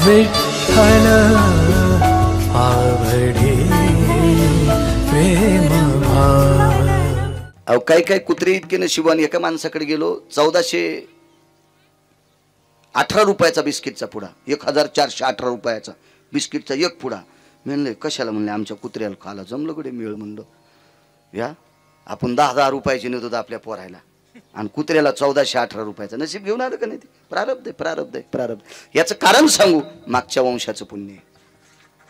विठ्ठल आवडे प्रेम भाव। अहो काही कुत्रे इतके नशिबाने, एका माणसाकडे गेलो 1418 रुपयाचा बिस्किटचा पुडा, 1418 रुपयाचा बिस्किटचा एक पुडा। म्हणले कशाला? म्हणले आमच्या कुत्र्याला खाला जमलं कडे मिळ। म्हणलं या आपण 10,000 रुपयाची नेतो आपल्या पोरायला आणि कुत्र्याला 1418 रुपयाचा। नशीब घेऊन आलं का नाही? ते प्रारब्ध आहे, प्रारब्ध आहे, प्रारब्ध। याचं कारण सांगू, मागच्या वंशाचं पुण्य,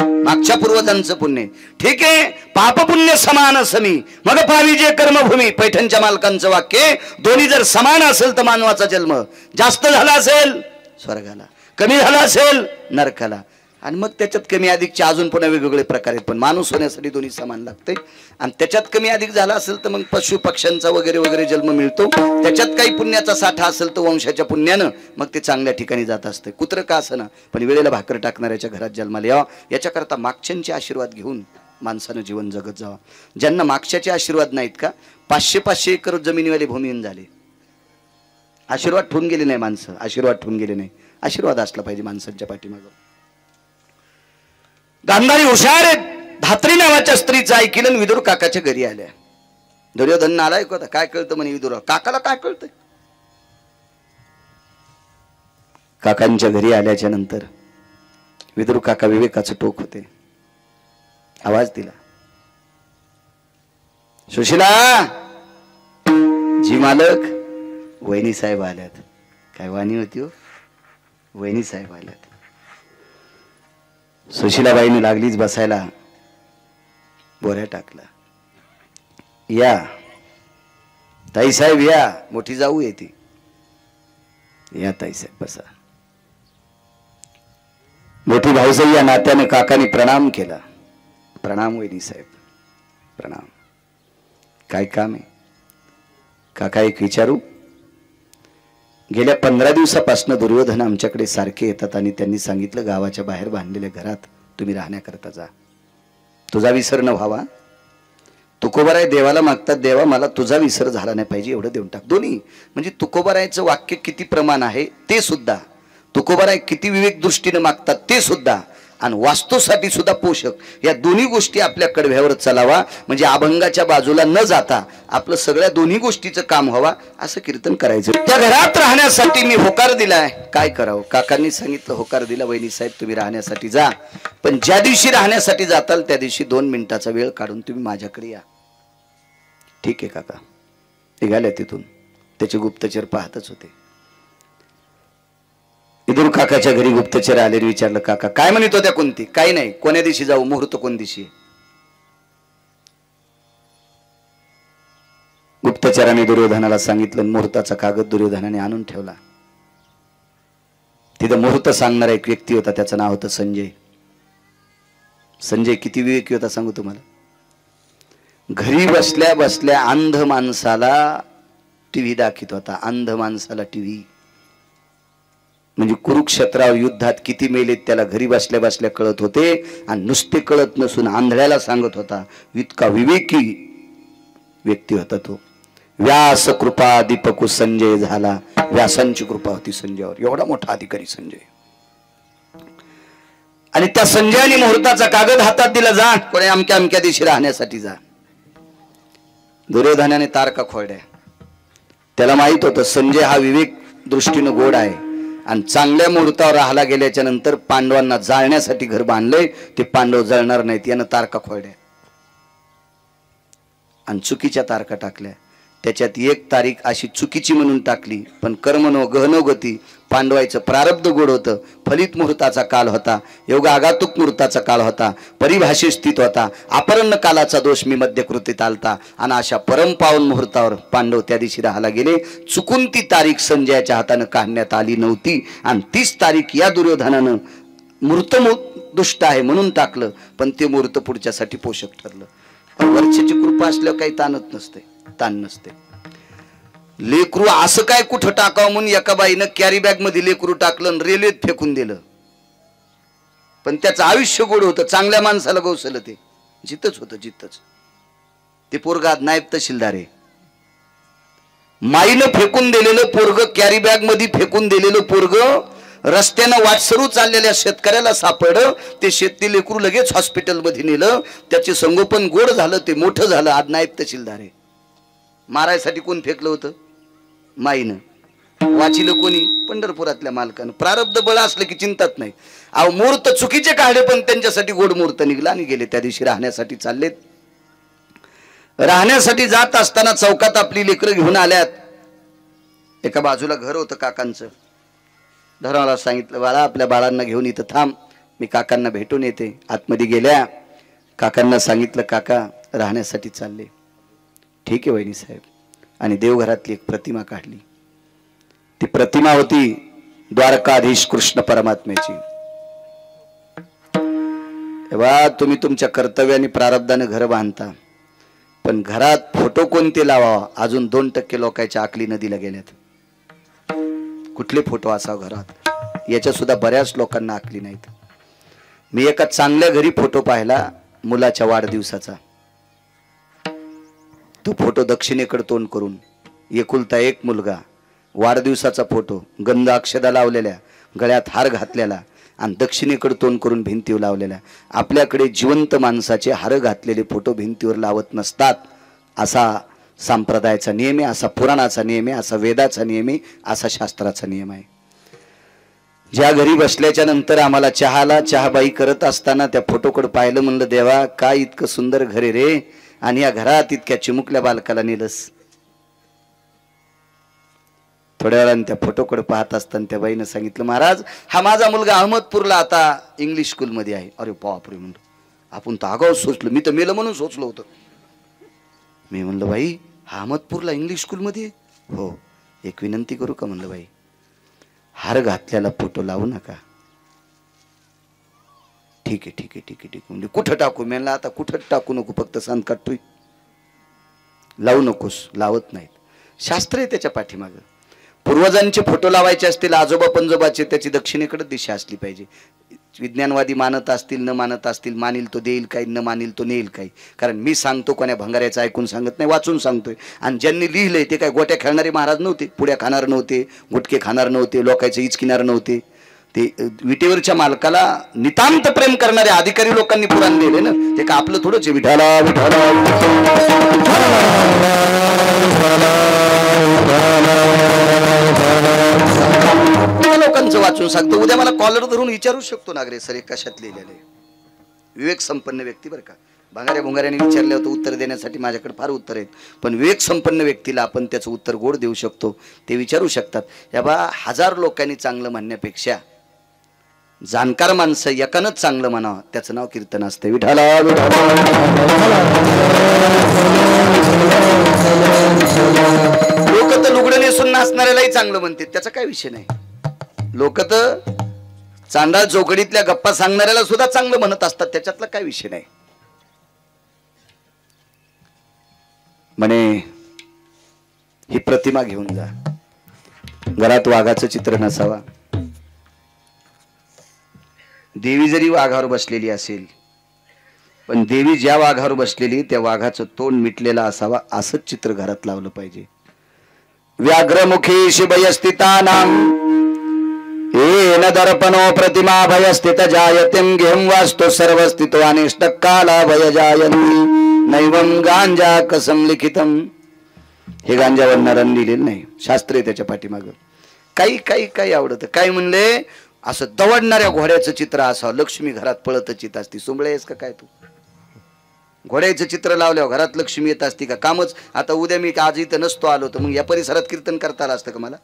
मागच्या पूर्वजांचं पुण्य। ठीक आहे, पाप पुण्य समान समी मग पावी जे कर्मभूमी, पैठणच्या मालकांचं वाक्य। दोन्ही जर समान असेल तर मानवाचा जन्म जास्त झाला असेल स्वर्गाला, कमी झाला असेल नरकाला। आणि मग त्याच्यात कमी अधिकचे अजून पुन्हा वेगवेगळे प्रकार आहेत, पण माणूस होण्यासाठी दोन्ही समान लागते। आणि त्याच्यात कमी अधिक झाला असेल तर मग पशु पक्ष्यांचा वगैरे वगैरे जन्म मिळतो। त्याच्यात काही पुण्याचा साठा असेल तर वंशाच्या पुण्यानं मग ते चांगल्या ठिकाणी जात असते। कुत्र का असं ना, पण वेळेला भाकर टाकणाऱ्याच्या घरात जन्माला यावं याच्याकरता मागच्यांचे आशीर्वाद घेऊन माणसानं जीवन जगत जावं। ज्यांना मागच्याचे आशीर्वाद नाहीत का, 500-500 एकर जमिनीवाले भूमिहीन झाले, आशीर्वाद ठेवून गेले नाही माणसं, आशीर्वाद ठेवून गेले नाही। आशीर्वाद असला पाहिजे माणसांच्या पाठीमागं। गांधारी हुशार आहेत। धात्री नावाच्या स्त्रीचं ऐकलं, विदुर काकाच्या घरी आल्या। दुर्योधन आलाय का, काय कळतं म्हणे विदुर काकाला, काय कळतंय? काकांच्या घरी आल्याच्या नंतर विदुर काका विवेकाचं टोक होते, आवाज दिला, सुशिला जी मालक, वहिनी साहेब आल्यात। काय वाणी होती हो, वहिनी साहेब आल्यात। सुशिलाबाईने लागलीच बसायला, बोऱ्या टाकला, या ताईसाहेब या, मोठी जाऊ येते, या ताईसाहेब बसा। मोठी भाऊसाहेब या नात्याने काकाने प्रणाम केला। प्रणाम वहिनी साहेब, प्रणाम। काय काम आहे काका? एक विचारू? गेल्या 15 दिवसापासून दुर्योधन आमच्याकडे सारखे येतात आणि त्यांनी सांगितलं गावाच्या बाहेर बांधलेल्या घरात तुम्ही राहण्याकरता जा, तुझा विसर न व्हावा। तुकोबाराय देवाला मागतात, देवा मला तुझा विसर झाला नाही पाहिजे एवढं देऊन टाक। दोन्ही म्हणजे तुकोबारायचं वाक्य किती प्रमाण आहे ते सुद्धा, तुकोबाराय किती विवेक दृष्टीने मागतात ते सुद्धा, आणि वास्तूसाठी सुद्धा पोषक, या दोन्ही गोष्टी आपल्या कडव्यावर चलावा, म्हणजे अभंगाच्या बाजूला न जाता आपलं सगळ्या दोन्ही गोष्टीचं काम व्हावा असं कीर्तन करायचं। त्या घरात राहण्यासाठी मी होकार दिलाय, काय करावं? काकांनी सांगितलं होकार दिला, वहिनी साहेब तुम्ही राहण्यासाठी जा, पण ज्या दिवशी राहण्यासाठी जाताल त्या दिवशी 2 मिनिटाचा वेळ काढून तुम्ही माझ्याकडे या। ठीक आहे काका। निघाल्या तिथून, त्याचे गुप्तचर पाहतच होते। विदुर काकाच्या घरी गुप्तचर आले, विचारलं काका काय म्हणत होत्या? कोणती? काही नाही, कोण्या दिवशी जाऊ? मुहूर्त कोण दिवशी? गुप्तचराने दुर्योधनाला सांगितलं, मुहूर्ताचा कागद दुर्योधनाने आणून ठेवला। तिथं मुहूर्त सांगणारा एक व्यक्ती होता, त्याचं नाव होतं संजय। संजय किती विवेकी होता सांगू तुम्हाला। घरी बसल्या बसल्या अंध माणसाला टीव्ही दाखवत होता, अंध माणसाला टीव्ही। म्हणजे कुरुक्षेत्रावर युद्धात किती मेलेत त्याला घरी बसल्या बसल्या कळत होते, आणि नुसते कळत नसून आंधळ्याला सांगत होता। इतका विवेकी व्यक्ती होता तो। व्यास कृपा दीपकु संजय झाला, व्यासांची कृपा होती संजयावर, एवढा मोठा अधिकारी संजय। आणि त्या संजयाने मुहूर्ताचा कागद हातात दिला, जा कोणी अमक्या अमक्या दिवशी राहण्यासाठी जा। दुर्योधनाने तारका खोडल्या, त्याला माहित होतं संजय हा विवेक दृष्टीनं गोड आहे, आणि चांगल्या मुहूर्तावर राहायला गेल्याच्या नंतर पांडवांना जाळण्यासाठी घर बांधले, ते पांडव जळणार नाहीत यानं तारका खोडल्या आणि चुकीच्या तारका टाकल्या। त्याच्यात एक तारीख अशी चुकीची म्हणून टाकली, पण कर्मनो गहनो गती, पांडवायचं प्रारब्ध गोड होतं। फलित मुहूर्ताचा काल होता, योग आगातुक मुहूर्ताचा काळ होता, परिभाषेत स्थित होता, अपरन्न कालाचा दोष मी मध्यकृतीत आलता, आणि अशा परमपावन मुहूर्तावर पांडव त्या दिवशी राहायला गेले। चुकून ती तारीख संजयाच्या हातानं काढण्यात आली नव्हती, आणि 30 तारीख या दुर्योधनानं मूर्त दुष्ट आहे म्हणून टाकलं, पण ते मूर्त पुढच्यासाठी पोषक ठरलं। वरच्याची कृपा असल्यावर काही ताणत नसते, ताण नसते। लेकरू असं काय कुठं टाकावं म्हणून एका बाईनं कॅरी बॅग मध्ये लेकरू टाकलं आणि रेल्वेत फेकून दिलं, पण त्याचं आयुष्य गोड होतं, चांगल्या माणसाला गवसलं, ते जितच होतं जितच। ते पोरगा नायब तहसीलदार आहे, माईनं फेकून दिलेलं पोरग, कॅरी बॅग मध्ये फेकून दिलेलं पोरग रस्त्यानं वाटसरू चाललेल्या शेतकऱ्याला सापडलं, ते शेती लेकरू लगेच हॉस्पिटलमध्ये नेलं, त्याचे संगोपन गोड झालं, ते मोठं झालं, आज नायब तहसीलदार आहे. मारायसाठी कोण फेकलं होतं? माईनं. वाचिलं कोणी? पंढरपुरातल्या मालकानं. प्रारब्ध बळ असलं की चिंतात नाही. अहो मुहूर्त चुकीचे काढले पण त्यांच्यासाठी गोड मुहूर्त निघला आणि गेले. त्या दिवशी राहण्यासाठी चाललेत. राहण्यासाठी जात असताना चौकात आपली लेकरं घेऊन आल्यात. एका बाजूला घर होतं काकांचं. धराला सांगितलं, बाळा आपल्या बाळांना घेऊन इथं थांब, मी काकांना भेटून येते. आतमध्ये गेल्या. काकांना सांगितलं, काका राहण्यासाठी चालले. ठीक आहे वहिनी साहेब. आणि देवघरातली एक प्रतिमा काढली. ती प्रतिमा होती द्वारकाधीश कृष्ण परमात्म्याची. तेव्हा तुम्ही तुमच्या कर्तव्याने प्रारब्धाने घर बांधता, पण घरात फोटो कोणते लावावा अजून 2% लोकांच्या आकली नदीला गेल्यात. कुठले फोटो असावं घरात याच्या सुद्धा बऱ्याच लोकांना आकली नाहीत. मी एका चांगल्या घरी फोटो पाहिला मुलाच्या वाढदिवसाचा. तो फोटो दक्षिणेकडे तोंड करून, एकुलता एक मुलगा, वाढदिवसाचा फोटो, गंध अक्षदा लावलेल्या, गळ्यात हार घातलेला आणि दक्षिणेकडे तोंड करून भिंतीवर लावलेल्या. आपल्याकडे जिवंत माणसाचे हार घातलेले फोटो भिंतीवर लावत नसतात. असा संप्रदायाचा नियम आहे, असा पुराणाचा नियम आहे, असा वेदाचा नियम आहे, असा शास्त्राचा नियम आहे. ज्या घरी बसल्याच्या नंतर आम्हाला चहाबाई करत असताना त्या फोटोकडे पाहिलं, म्हणलं देवा काय इतकं सुंदर घर आहे रे, आणि या घरात इतक्या चिमुकल्या बालकाला नेलंस. थोड्या वेळाने त्या फोटोकडे पाहत असताना त्या बाईनं सांगितलं, महाराज हा माझा मुलगा अहमदपूरला आता इंग्लिश स्कूलमध्ये आहे. अरे बापरे म्हणलं, आपण तर आगाऊ सोचलो, मी तर मेलं म्हणून सोचलो होतं. मी म्हणलं बाई हा अहमदपूरला इंग्लिश स्कूलमध्ये? हो. एक विनंती करू का म्हणलं बाई, हार घातल्याला फोटो लावू नका. ठीक आहे ठीक आहे ठीक आहे ठीक आहे म्हणजे कुठं टाकू? म्हणलं आता कुठं टाकू नको, फक्त सांग काढतोय, लावू नकोस. लावत नाहीत. शास्त्र आहे त्याच्या पाठीमागं. पूर्वजांचे फोटो लावायचे असतील, आजोबा पंजोबाचे, त्याची दक्षिणेकडे दिशा असली पाहिजे. विज्ञानवादी मानत असतील न मानत असतील, मानील तो देईल काही, न मानील तो नेईल काही. कारण मी सांगतो कोण्या भंगाऱ्याचं ऐकून सांगत नाही, वाचून सांगतोय. आणि ज्यांनी लिहिलंय ते काय गोट्या खेळणारे महाराज नव्हते, पुड्या खाणार नव्हते, गुटके खाणार नव्हते, लोकांचे इचकिनार नव्हते. ते विटेवरच्या मालकाला नितांत प्रेम करणारे अधिकारी लोकांनी पुराण लिहिले ना. ते का आपलं थोडंच आहे, विठाला विठाला लोकांचं वाचून सांगतो. उद्या मला कॉलर धरून विचारू शकतो नागरे सर कशात लिहिलेले. विवेक संपन्न व्यक्ती बरं का. भांगाऱ्या भुंगाऱ्याने विचारले होतं उत्तर देण्यासाठी माझ्याकडे फार उत्तर आहेत, पण विवेक संपन्न व्यक्तीला आपण त्याचं उत्तर गोड देऊ शकतो. ते विचारू शकतात. या बा 1000 लोकांनी चांगलं म्हणण्यापेक्षा जाणकार माणसं एकानंच चांगलं म्हणावं, त्याचं नाव कीर्तन असते. विठाला लोक तर लुगडं नेसून नाचणाऱ्यालाही चांगलं म्हणते, त्याचा काय विषय नाही. लोक तर चांडाळ चौकडीतल्या गप्पा सांगणाऱ्याला सुद्धा चांगलं म्हणत असतात, त्याच्यातला काय विषय नाही. म्हणे ही प्रतिमा घेऊन जा, घरात वाघाचं चित्र नसावा. देवी जरी वाघावर बसलेली असेल, पण देवी ज्या वाघावर बसलेली त्या वाघाचं तोंड मिटलेलं असावा, असंच चित्र घरात लावलं पाहिजे. व्याघ्रमुखी शिभयस्थितानां येन दर्पणो प्रतिमा भयस्थित जायतिं घेम वास्तु सर्वस्थितो अनिष्टकाला भय जायन्ति नैवं गांजा कसम लिखितम. हे गांजावर नरन लिहिलेलं नाही, शास्त्र आहे त्याच्या पाठीमागं. काही काही काही आवडतं. काय म्हणले, असं दवडणाऱ्या घोड्याचं चित्र असावं, लक्ष्मी घरात पळतच येत असती. सुंबळे आहेस का काय तू? घोड्याचं चित्र लावल्यावर घरात लक्ष्मी येत असती का? कामच. आता उद्या मी आज इथं नसतो आलो तर मग या परिसरात कीर्तन करता आलं असतं का? मला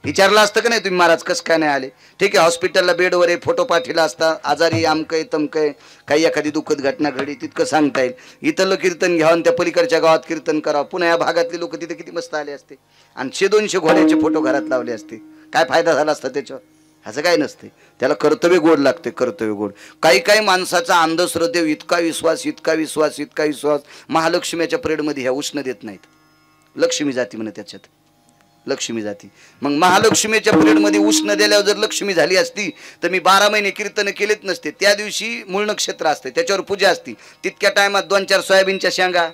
विचारलं असतं का नाही तुम्ही महाराज कसं काय नाही आले? ठीक आहे, हॉस्पिटलला बेडवर आहे, फोटो पाठीला असता, आजारी आमकय तमकय, काही एखादी दुःखद घटना घडी तितकं सांगता येईल. इथलं कीर्तन घ्यावं त्या पलीकडच्या गावात कीर्तन करावं. पुन्हा या भागातले लोक तिथे किती मस्त आले असते आणि 100-200 घोड्याचे फोटो घरात लावले असते. काय फायदा झाला असता त्याच्यावर? असं काय नसते. त्याला कर्तव्य गोड लागते, कर्तव्य गोड. काही काही माणसाचा अंधश्रद्धेव इतका विश्वास, इतका विश्वास, इतका विश्वास, महालक्ष्मीच्या परेडमध्ये ह्या उष्ण देत नाहीत. लक्ष्मी जाती म्हणे त्याच्यात, लक्ष्मी जाती. मग महालक्ष्मीच्या परेडमध्ये उष्ण दिल्यावर जर लक्ष्मी झाली असती तर मी 12 महिने कीर्तन केलेच नसते. त्या दिवशी मूळ नक्षत्र असते, त्याच्यावर पूजा असती. तितक्या टायमात 2-4 सोयाबीनच्या शेंगा,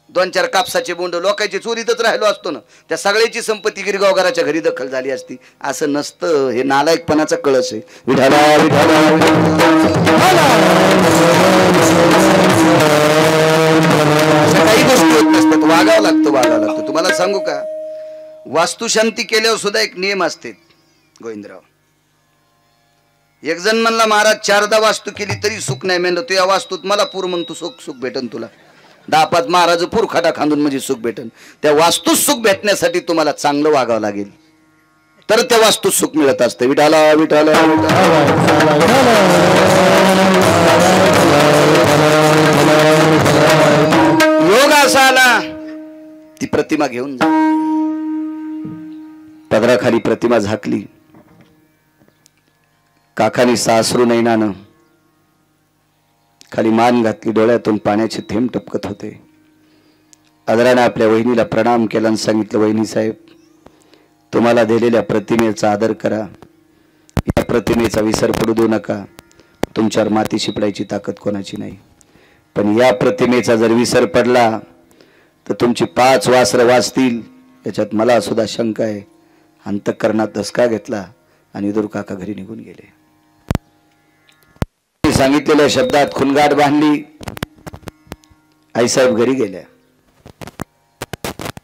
2-4 कापसाचे बोंड लोकांची चोरीतच राहिलो असतो ना, त्या सगळ्याची संपत्ती गिरगावकराच्या घरी दखल झाली असती. असं नसतं. हे नालायकपणाचा कळस आहे. विठाला विठाला काही गोष्टी होत नसतात. वागावं लागतं. तुम्हाला सांगू का, वास्तुशांती केल्यावर सुद्धा एक नियम असते गोविंदराव. एक जण म्हणला महाराज 4दा वास्तू केली तरी सुख नाही. म्हणलं तू या वास्तूत मला पूर म्हणतो सुख भेटन तुला. 10-5 महाराज पूर खाटा खांदून म्हणजे सुख भेटन. त्या वास्तूत सुख भेटण्यासाठी तुम्हाला चांगलं वागावं लागेल, तर त्या वास्तूत सुख मिळत असतं. विठाला विठाला योग असा आला, ती प्रतिमा घेऊन जा. पदराखाली प्रतिमा झाकली. काकानी सासरू नैनानं खाली मान घातली. डोळ्यातून पाण्याचे थेंब टपकत होते. आदराने आपल्या वहिनीला प्रणाम केला आणि सांगितलं, वहिनी साहेब, तुम्हाला दिलेल्या प्रतिमेचा आदर करा. या प्रतिमेचा विसर पडू देऊ नका. तुमच्यावर माती शिपडायची ताकद कोणाची नाही, पण या प्रतिमेचा जर विसर पडला तर तुमची 5 वासरं वाचतील याच्यात मला सुद्धा शंका आहे. अंतःकरणात धसका घेतला आणि विदुर काका घरी निघून गेले. सांगितलेल्या शब्दात खुणगाठ बांधली. आईसाहेब घरी गेल्या.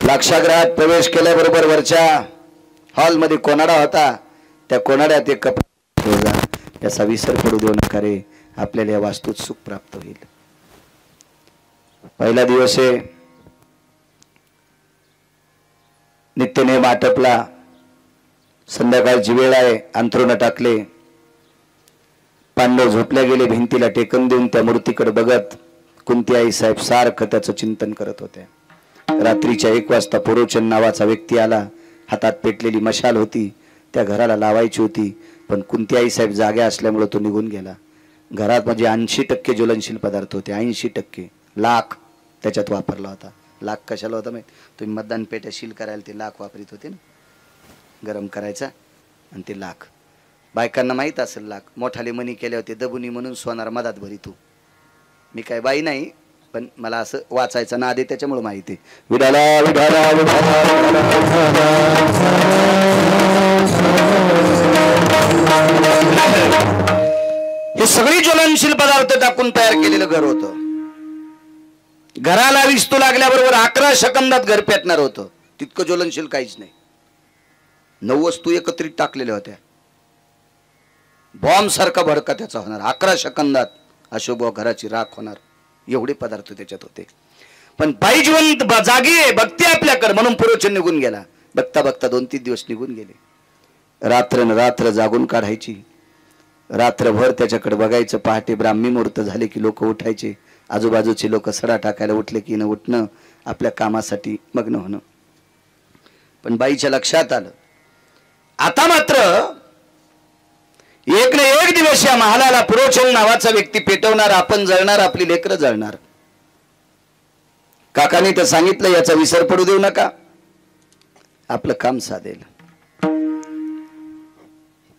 लाक्षागृहात प्रवेश केल्याबरोबर वरच्या हॉलमध्ये कोनाडा होता. त्या कोनाड्यात एक कपडा, याचा विसर पडू देऊ नका रे, आपल्याला या वास्तूत सुख प्राप्त होईल. पहिला दिवस आहे. नित्यनेम आटपला. संध्याकाळची वेळ आहे. अंथरुण टाकले. पांडव झोपल्या गेले. भिंतीला टेकन देऊन त्या मूर्तीकडे बघत कुंती आई साहेब सारखं त्याचं चिंतन करत होत्या. रात्रीच्या 1 वाजता पुरोचन नावाचा व्यक्ती आला. हातात पेटलेली मशाल होती, त्या घराला लावायची होती, पण कुंती आई साहेब जाग्या असल्यामुळे तो निघून गेला. घरात म्हणजे 80% ज्वलनशील पदार्थ होते. 80% लाख त्याच्यात वापरला होता. लाख कशाला होता माहिती? तुम्ही मतदान पेट्या सील करायला ते लाख वापरीत होते ना, गरम करायचा. आणि ते लाख बायकांना माहीत असेल. लाख मोठाले मनी केले होते दबुनी म्हणून सोनार मधात भरितो. मी काय बाई नाही, पण मला असं वाचायचं नाद आहे त्याच्यामुळे माहिती आहे. विडाला विडाला हे सगळी ज्वलनशील पदार्थ टाकून तयार केलेलं घर होतं. घराला विस्तू लागल्याबरोबर 11 सेकंदात घर पेटणार होतं. तितकं ज्वलनशील काहीच नाही. 9 वस्तू एकत्रित टाकलेल्या होत्या. बॉम्ब सारखा भडका त्याचा होणार. 11 सेकंदात अशुभ घराची राख होणार. एवढे पदार्थ त्याच्यात होते. पण बाई जिवंत जागी बघते आपल्याकडे म्हणून पुरोचन निघून गेला. बघता बघता 2-3 दिवस निघून गेले. रात्र जागून काढायची. रात्रभर त्याच्याकडे बघायचं. पहाटे ब्राह्मी मुहूर्त झाले की लोक उठायचे. आजूबाजूचे लोक सडा टाकायला उठले की न उठणं, आपल्या कामासाठी मग्न होणं. पण बाईच्या लक्षात आलं, आता मात्र एक ना एक दिवस या महालाला पुरोचन नावाचा व्यक्ती पेटवणार, आपण जळणार, आपली लेकरं जळणार. काकाने तर सांगितलं याचा विसर पडू देऊ नका, आपलं काम साधेल.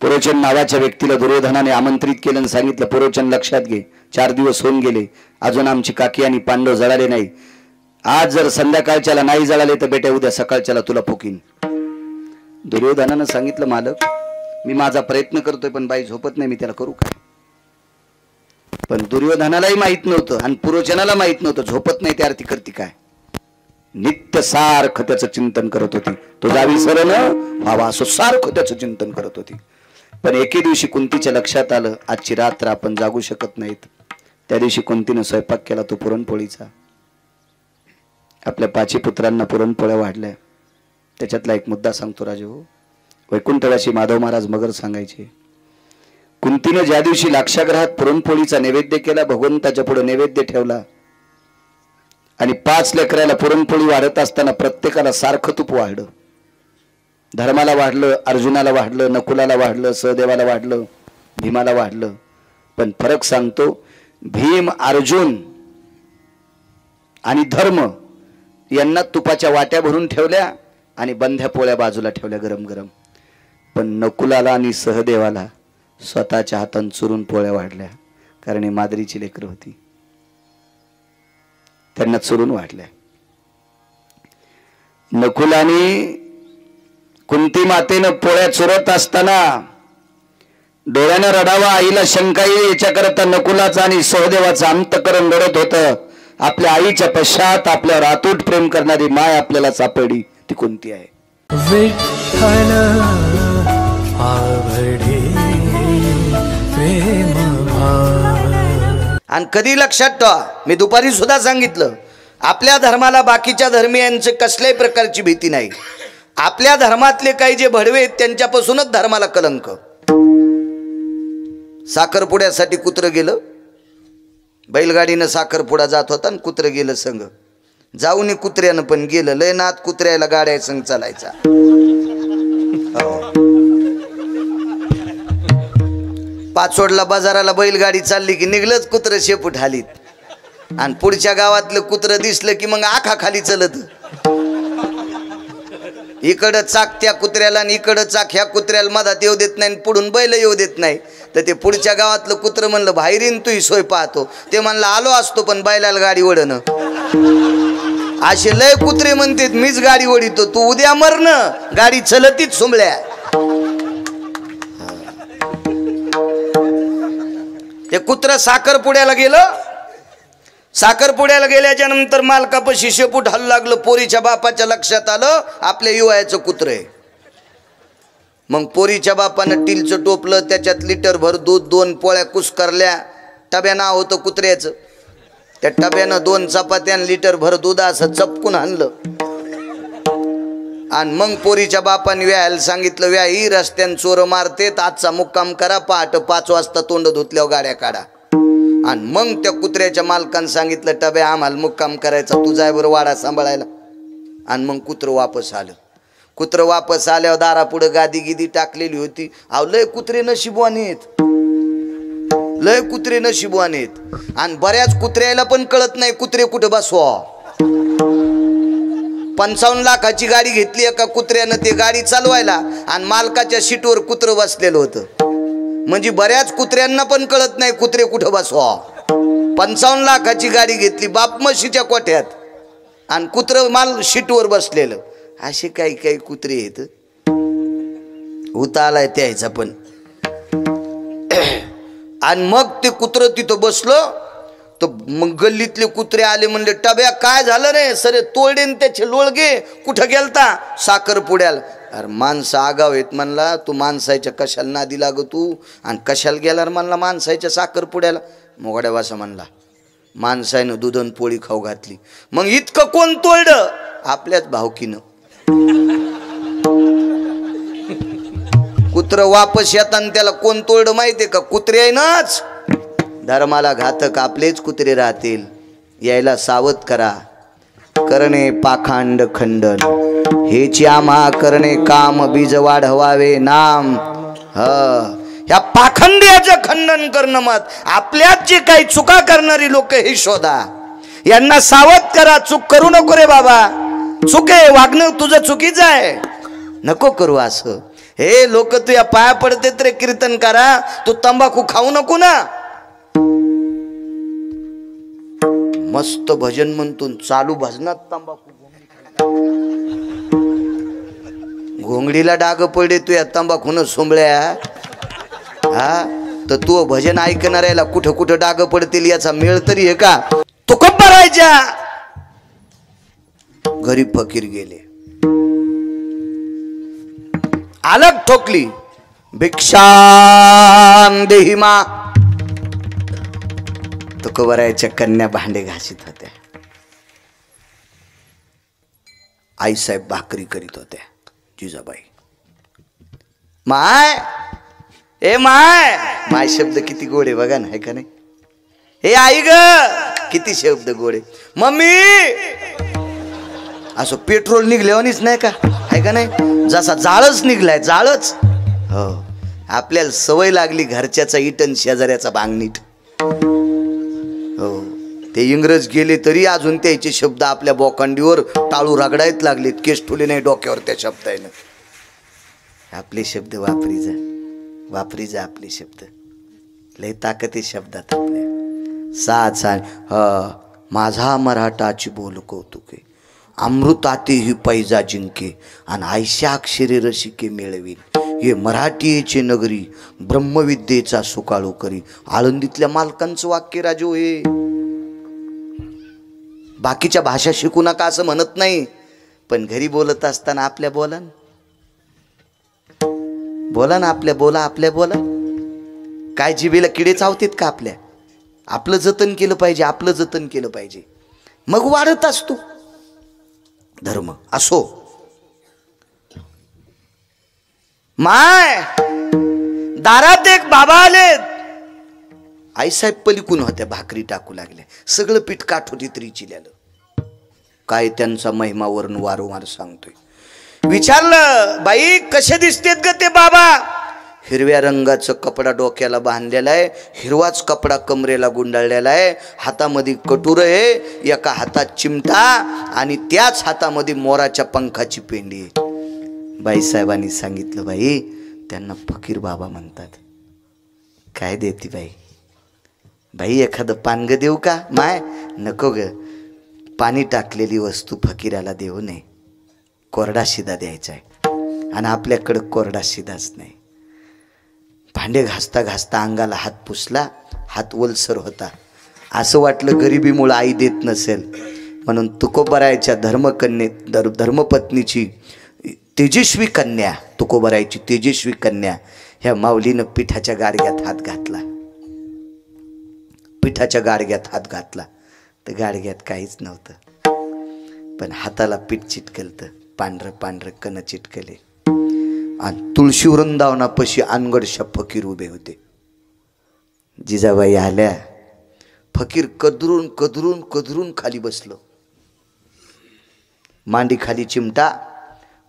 पुरोचन नावाच्या व्यक्तीला दुर्योधनाने आमंत्रित केलं आणि सांगितलं, पुरोचन लक्षात घे, 4 दिवस होऊन गेले, अजून आमची काकी आणि पांडव जळाले नाही. आज जर संध्याकाळच्याला नाही जळाले तर बेटा उद्या सकाळच्याला तुला फुकीन. दुर्योधनानं सांगितलं, मालक मी माझा प्रयत्न करतोय, पण बाई झोपत नाही, मी त्याला करू काय? पण दुर्योधनालाही माहित नव्हतं आणि पुरोचनाला माहित नव्हतं झोपत नाही त्या अर्थी करती काय. नित्य सारखं त्याचं चिंतन करत होती. तो जावी सरण व्हावा असं सारखं त्याचं चिंतन करत होती. पण एके दिवशी कुंतीच्या लक्षात आलं, आजची रात्र आपण जागू शकत नाहीत. त्या दिवशी कुंतीनं स्वयंपाक केला तो पुरणपोळीचा. आपल्या 5 पुत्रांना पुरणपोळ्या वाढल्या. त्याच्यातला एक मुद्दा सांगतो राजे हो. वैकुंठवासी माधव महाराज मगर सांगायचे, कुंतीनं ज्या दिवशी लाक्षागृहात पुरणपोळीचा नैवेद्य केला, भगवंताच्या पुढे नैवेद्य ठेवला आणि 5 लेकराला पुरणपोळी वाढत असताना प्रत्येकाला सारखं तूप वाढलं. धर्माला वाढलं, अर्जुनाला वाढलं, नकुलाला वाढलं, सहदेवाला वाढलं, भीमाला वाढलं. पण फरक सांगतो, भीम, अर्जुन आणि धर्म यांना तुपाच्या वाट्या भरून ठेवल्या आणि बंध्या पोळ्या बाजूला ठेवल्या गरम गरम. पण नकुलाला आणि सहदेवाला स्वतःच्या हातान चुरून पोळ्या वाढल्या, कारण ही मादरीची लेकरं होती, त्यांना चुरून वाढल्या. नकुलानी कुंती मातेनं पोळ्या चुरत असताना डोळ्यानं रडावा, आईला शंका येईल याच्याकरता नकुलाचा आणि सहदेवाचं अंतकरण रडत होतं. आपल्या आईच्या पश्चात आपल्यावर अतूट प्रेम करणारी माय आपल्याला सापडली, ती कोणती आहे? विठ्ठल आवडे प्रेम भाव. आणि कधी लक्षात ठेवा, मी दुपारी सुद्धा सांगितलं, आपल्या धर्माला बाकीच्या धर्मियांचे कसल्याही प्रकारची भीती नाही. आपल्या धर्मातले काही जे भडवे आहेत त्यांच्यापासूनच धर्माला कलंक. साखरपुड्यासाठी कुत्रं गेलं, बैलगाडीनं साखरपुडा जात होता आणि कुत्रं गेलं संग. जाऊन कुत्र्यानं पण गेलं, लय नात कुत्र्याला गाड्या संग चालायचा. पाचोडला बाजाराला बैलगाडी चालली की निघलंच कुत्रं शेपूट हालीत, आणि पुढच्या गावातलं कुत्रं दिसलं की मग आखा खाली चलत. इकडं चाक त्या कुत्र्याला आणि इकडं चाक ह्या कुत्र्याला मधात येऊ देत नाही, पुढून बैल येऊ देत नाही. तर ते पुढच्या गावातलं कुत्रं म्हणलं बाहेरीन तू सोय पाहतो. ते म्हणलं आलो असतो पण बैलाला गाडी वडणं. असे लय कुत्रे म्हणतात मीच गाडी वडितो, तू उद्या मरण, गाडी चलतीच सुंबळ्या. ते कुत्र साखरपुड्याला गेलं. साखरपुड्याला गेल्याच्या नंतर मालकापाशी शेपूट हल्लं लागलं. पोरीच्या बापाच्या लक्षात आलं आपल्या युवाचं कुत्र आहे. मग पोरीच्या बापानं टीलचं टोपलं, त्याच्यात लिटर भर दूध, 2 पोळ्या कुस्करल्या. टब्या नाव होतं कुत्र्याचं. त्या टब्यानं 2 चपात्या लिटर भर दूध असं चपकून आणलं. आणि मग पोरीच्या बापाने व्यायला सांगितलं, व्या ही रस्त्यान चोर मारतेत, आजचा मुक्काम करा, पहाटे 5 वाजता तोंड धुतल्यावर गाड्या काढा. आणि मग त्या कुत्र्याच्या मालकानं सांगितलं, टब्या आम्हाला मुक्काम करायचा, तू जाय बरं वाडा सांभाळायला. आणि मग कुत्रं वापस आलं. कुत्रं वापस आल्यावर दारापुढं गादी गिदी टाकलेली होती. अहो लय कुत्रे नशिबवान आहेत, लय कुत्रे नशिबवान आहेत. आणि बऱ्याच कुत्र्याला पण कळत नाही कुत्रे कुठं बसवा. 55 लाखाची गाडी घेतली एका कुत्र्यानं ते गाडी चालवायला, आणि मालकाच्या सीटवर कुत्रं बसलेलं होतं. म्हणजे बऱ्याच कुत्र्यांना पण कळत नाही कुत्रे कुठं बसवा. 55 लाखाची गाडी घेतली बाप म्हशीच्या कोठ्यात, आणि कुत्रं माल सीटवर बसलेलं. असे काही काही कुत्रे आहेत. उता आलाय त्याचा पण. आणि मग ते कुत्रं तिथं बसलं. तर मग गल्लीतले कुत्रे आले, म्हणले टब्या काय झालं रे? सरे तोडेन त्याचे लोळगे, कुठं गेलता? साखरपुड्याला. अरे माणसं आगाव आहेत म्हणला, तू माणसाच्या कशाला नादी लाग तू, आणि कशाला गेला म्हणला माणसाच्या साखरपुड्याला? मोगड्या वासा म्हणला, माणसानं दुधन पोळी खाऊ घातली. मग इतकं कोण तोडलं? आपल्याच भावकीनं. कुत्र वापस येताना त्याला कोण तोडलं माहितीये का? कुत्रे आहे नाच. धर्माला घातक आपलेच कुत्रे राहतील, यायला सावध करा. करणे पाखांड खंडन, हेची आम्हा करणे काम, बीज वाढवावे नाम. ह्या पाखंड्याचं खंडन करणं मत. आपल्यात जे काही चुका करणारी लोक हे शोधा, यांना सावध करा. चूक करू नको रे बाबा, चुक आहे, वागणं तुझं चुकीचं आहे, नको करू असं. हे लोक तुझ्या पाया पडतेत रे कीर्तन करा, तू तंबाखू खाऊ नको ना. मस्त भजन म्हणतो, चालू भजनात तंबाखू. घोंगडीला डाग पडे तू या तंबाखून सोंबळ्या. हा तर तू भजन ऐकणाऱ्याला कुठं कुठं डाग पडतील याचा मेळ तरी आहे का? तो कप भरायच्या. गरीब फकीर गेले, अलग ठोकली, भिक्षां देहि मा. तुकोबरायच्या कन्या भांडे घासीत होत्या. आईसाहेब भाकरी करीत होत्या. जिजाबाई, माय ए माय. माय शब्द किती गोडे बघा ना, है का नाही? हे आई ग, किती शब्द गोडे. मम्मी, असं पेट्रोल निघल्यावानीच नाही का, है का नाही? जसा जाळच निघलाय, जाळच. हो, आपल्याला सवय लागली घरच्याचा इटन शेजाऱ्याचा बांगणीट. हो, ते इंग्रज गेले तरी अजून त्याचे शब्द आपल्या बोकांडीवर टाळू रगडायत लागलेत. केस ठुले नाही डोक्यावर त्या शब्दाने. आपले शब्द वापरी जा, वापरी जा आपले शब्द. लय ताकद आहे शब्दात आपल्या. साथ माझा मराठाची बोल कौतुके, अमृताते ही पैजा जिंके आणि आयशा अक्षरे रसिके मिळवीन. हे मराठीचे नगरी ब्रह्मविद्येचा सुकाळू करी. आळंदीतल्या मालकांचं वाक्य राजू हे. बाकीच्या भाषा शिकू नका असं म्हणत नाही, पण घरी बोलत असताना आपल्या बोला ना, आपल्या बोला. काय जिभेला किडे चावतात का आपल्या? आपलं जतन केलं पाहिजे, मग वाढत असतो धर्म. असो माय दारात एक बाबा आलेत. आईसाहेब पलिकून होत्या, भाकरी टाकू लागल्या. सगळं पीठ काठ होती तरी चिल्यालं. काय त्यांचा महिमा वरून वारंवार सांगतोय. विचारलं, बाई कसे दिसतेत ग ते बाबा? हिरव्या रंगाचं कपडा डोक्याला बांधलेला आहे, हिरवाच कपडा कमरेला गुंडाळलेला आहे, हातामध्ये कटूर आहे, एका हातात चिमटा आणि त्याच हातामध्ये मोराच्या पंखाची पेंडी आहे. बाईसाहेबांनी सांगितलं, बाई त्यांना फकीर बाबा म्हणतात. काय देते बाई एखादं पानग देऊ का? माय नको ग, पाणी टाकलेली वस्तू फकीराला देऊ नये, कोरडा शिदा द्यायचा आहे. आणि आपल्याकडं कोरडा शिदाच नाही. भांडे घासता घासता अंगाला हात पुसला, हात ओलसर होता. असं वाटलं गरिबीमुळे आई देत नसेल म्हणून तुकोबरायच्या धर्मपत्नीची तेजस्वी कन्या, तुकोबरायची तेजस्वी कन्या ह्या माऊलीनं पिठाच्या गाडग्यात हात घातला. तर गाडग्यात काहीच नव्हतं, पण हाताला पीठ चिटकलतं, पांढरं कण चिटकले. आणि तुळशी वृंदावनापाशी अनगडशा फकीर उभे होते. जिजाबाई आल्या, फकीर कदरून खाली बसलं. मांडी खाली चिमटा,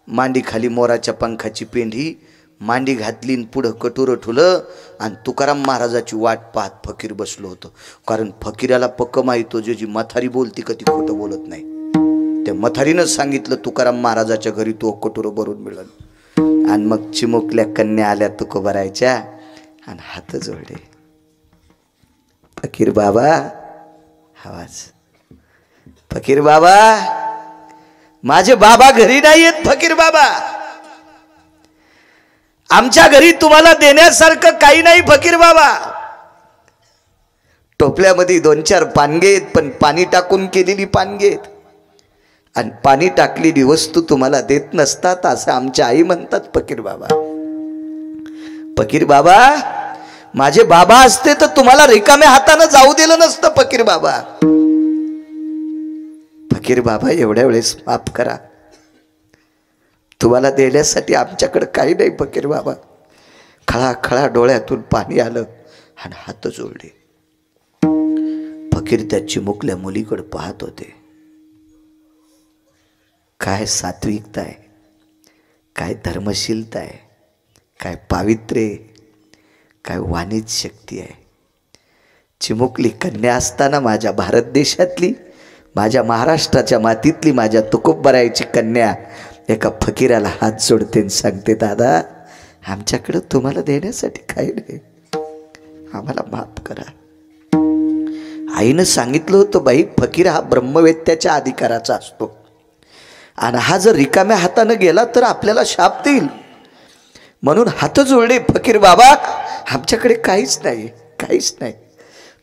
मांडी खाली मोराच्या पंखाची पेंढी, मांडी घातली पुढं कटोरं ठुलं. आणि तुकाराम महाराजाची वाट पाहत फकीर बसलो होतो. कारण फकीराला पक्क माहितो, जी मथारी बोलती कधी खोटं बोलत नाही. त्या मथारीनं सांगितलं, तुकाराम महाराजाच्या घरी तो कटोरं भरून मिळालं. आणि मग चिमुकल्या कन्या आल्या तुकोबरायच्या आणि हात जोडले. फकीर बाबा, आवाज, फकीर बाबा, माझे बाबा घरी नाही आहेत. फकीर बाबा, आमच्या घरी तुम्हाला देण्यासारखं काही नाही. फकीर बाबा, टोपल्यामध्ये 2-4 पानगे आहेत, पण पाणी टाकून केलेली पानगे आहेत. आणि पाणी टाकलेली वस्तू तुम्हाला देत नसतात असं आमच्या आई म्हणतात. फकीर बाबा, माझे बाबा असते तर तुम्हाला रिकाम्या हातानं जाऊ दिलं नसतं. फकीर बाबा एवढ्या वेळेस माफ करा, तुम्हाला देण्यासाठी आमच्याकडे काही नाही. फकीर बाबा, खळा डोळ्यातून पाणी आलं आणि हात जोडले. फकीर त्या चिमुकल्या मुलीकडे पाहत होते. काय सात्विकता आहे, काय धर्मशीलता आहे, काय पावित्र्य, काय वाणिज्य शक्ती आहे. चिमुकली कन्या असताना माझ्या भारत देशातली, माझ्या महाराष्ट्राच्या मातीतली, माझ्या तुकोबरायची कन्या एका फकीराला हात जोडते आणि सांगते, दादा आमच्याकडं तुम्हाला देण्यासाठी काही नाही, आम्हाला माफ करा. आईनं सांगितलं होतं, बाई फकीर हा ब्रह्मवेत्याच्या अधिकाराचा असतो आणि हा जर रिकाम्या हातानं गेला तर आपल्याला शाप देईल. म्हणून हात जोडले. फकीर बाबा, आमच्याकडे काहीच नाही.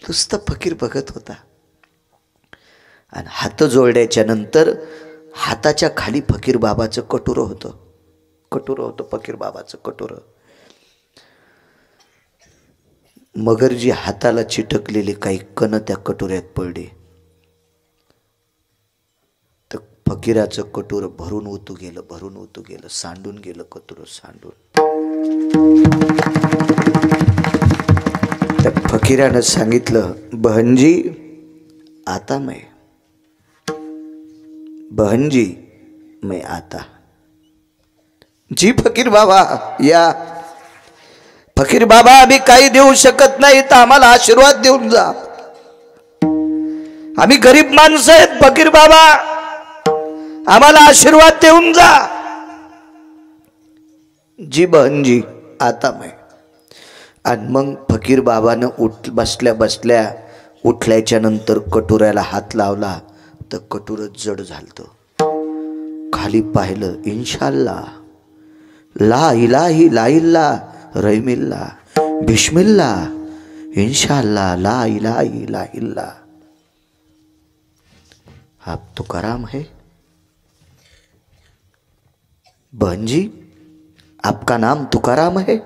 नुसतं फकीर बघत होता. आणि हात जोडल्याच्या नंतर हाताच्या खाली फकीर बाबाचं कटोरं होतं. फकीर बाबाचं कटोरं. मगरजी हाताला चिटकलेले काही कण त्या कटोऱ्यात पडले. तर फकीराचं कटोरं भरून ओतू गेलं, सांडून गेलं कटोरं, सांडून. त्या फकीरानं सांगितलं, बहनजी आता मैं आता. जी फकीर बाबा या. फकीर बाबा, आम्ही काही देऊ शकत नाही तर आम्हाला आशीर्वाद देऊन जा. आम्ही गरीब माणसं आहेत. फकीर बाबा, आम्हाला आशीर्वाद देऊन जा. जी बहनजी आता मैं. आणि मग फकीर बाबानं बसल्या उठल्याच्या नंतर कटोऱ्याला हात लावला तर कटोरं जड झालतं. खाली पाहिलं, इन्शाल्ला ला इलाही ला इल्ला रहीमिल्ला बिस्मिल्ला इंशाअल्लाह ला इलाही ला इल्ला। आप तुकाराम है? बहन जी आपका नाम तुकाराम है?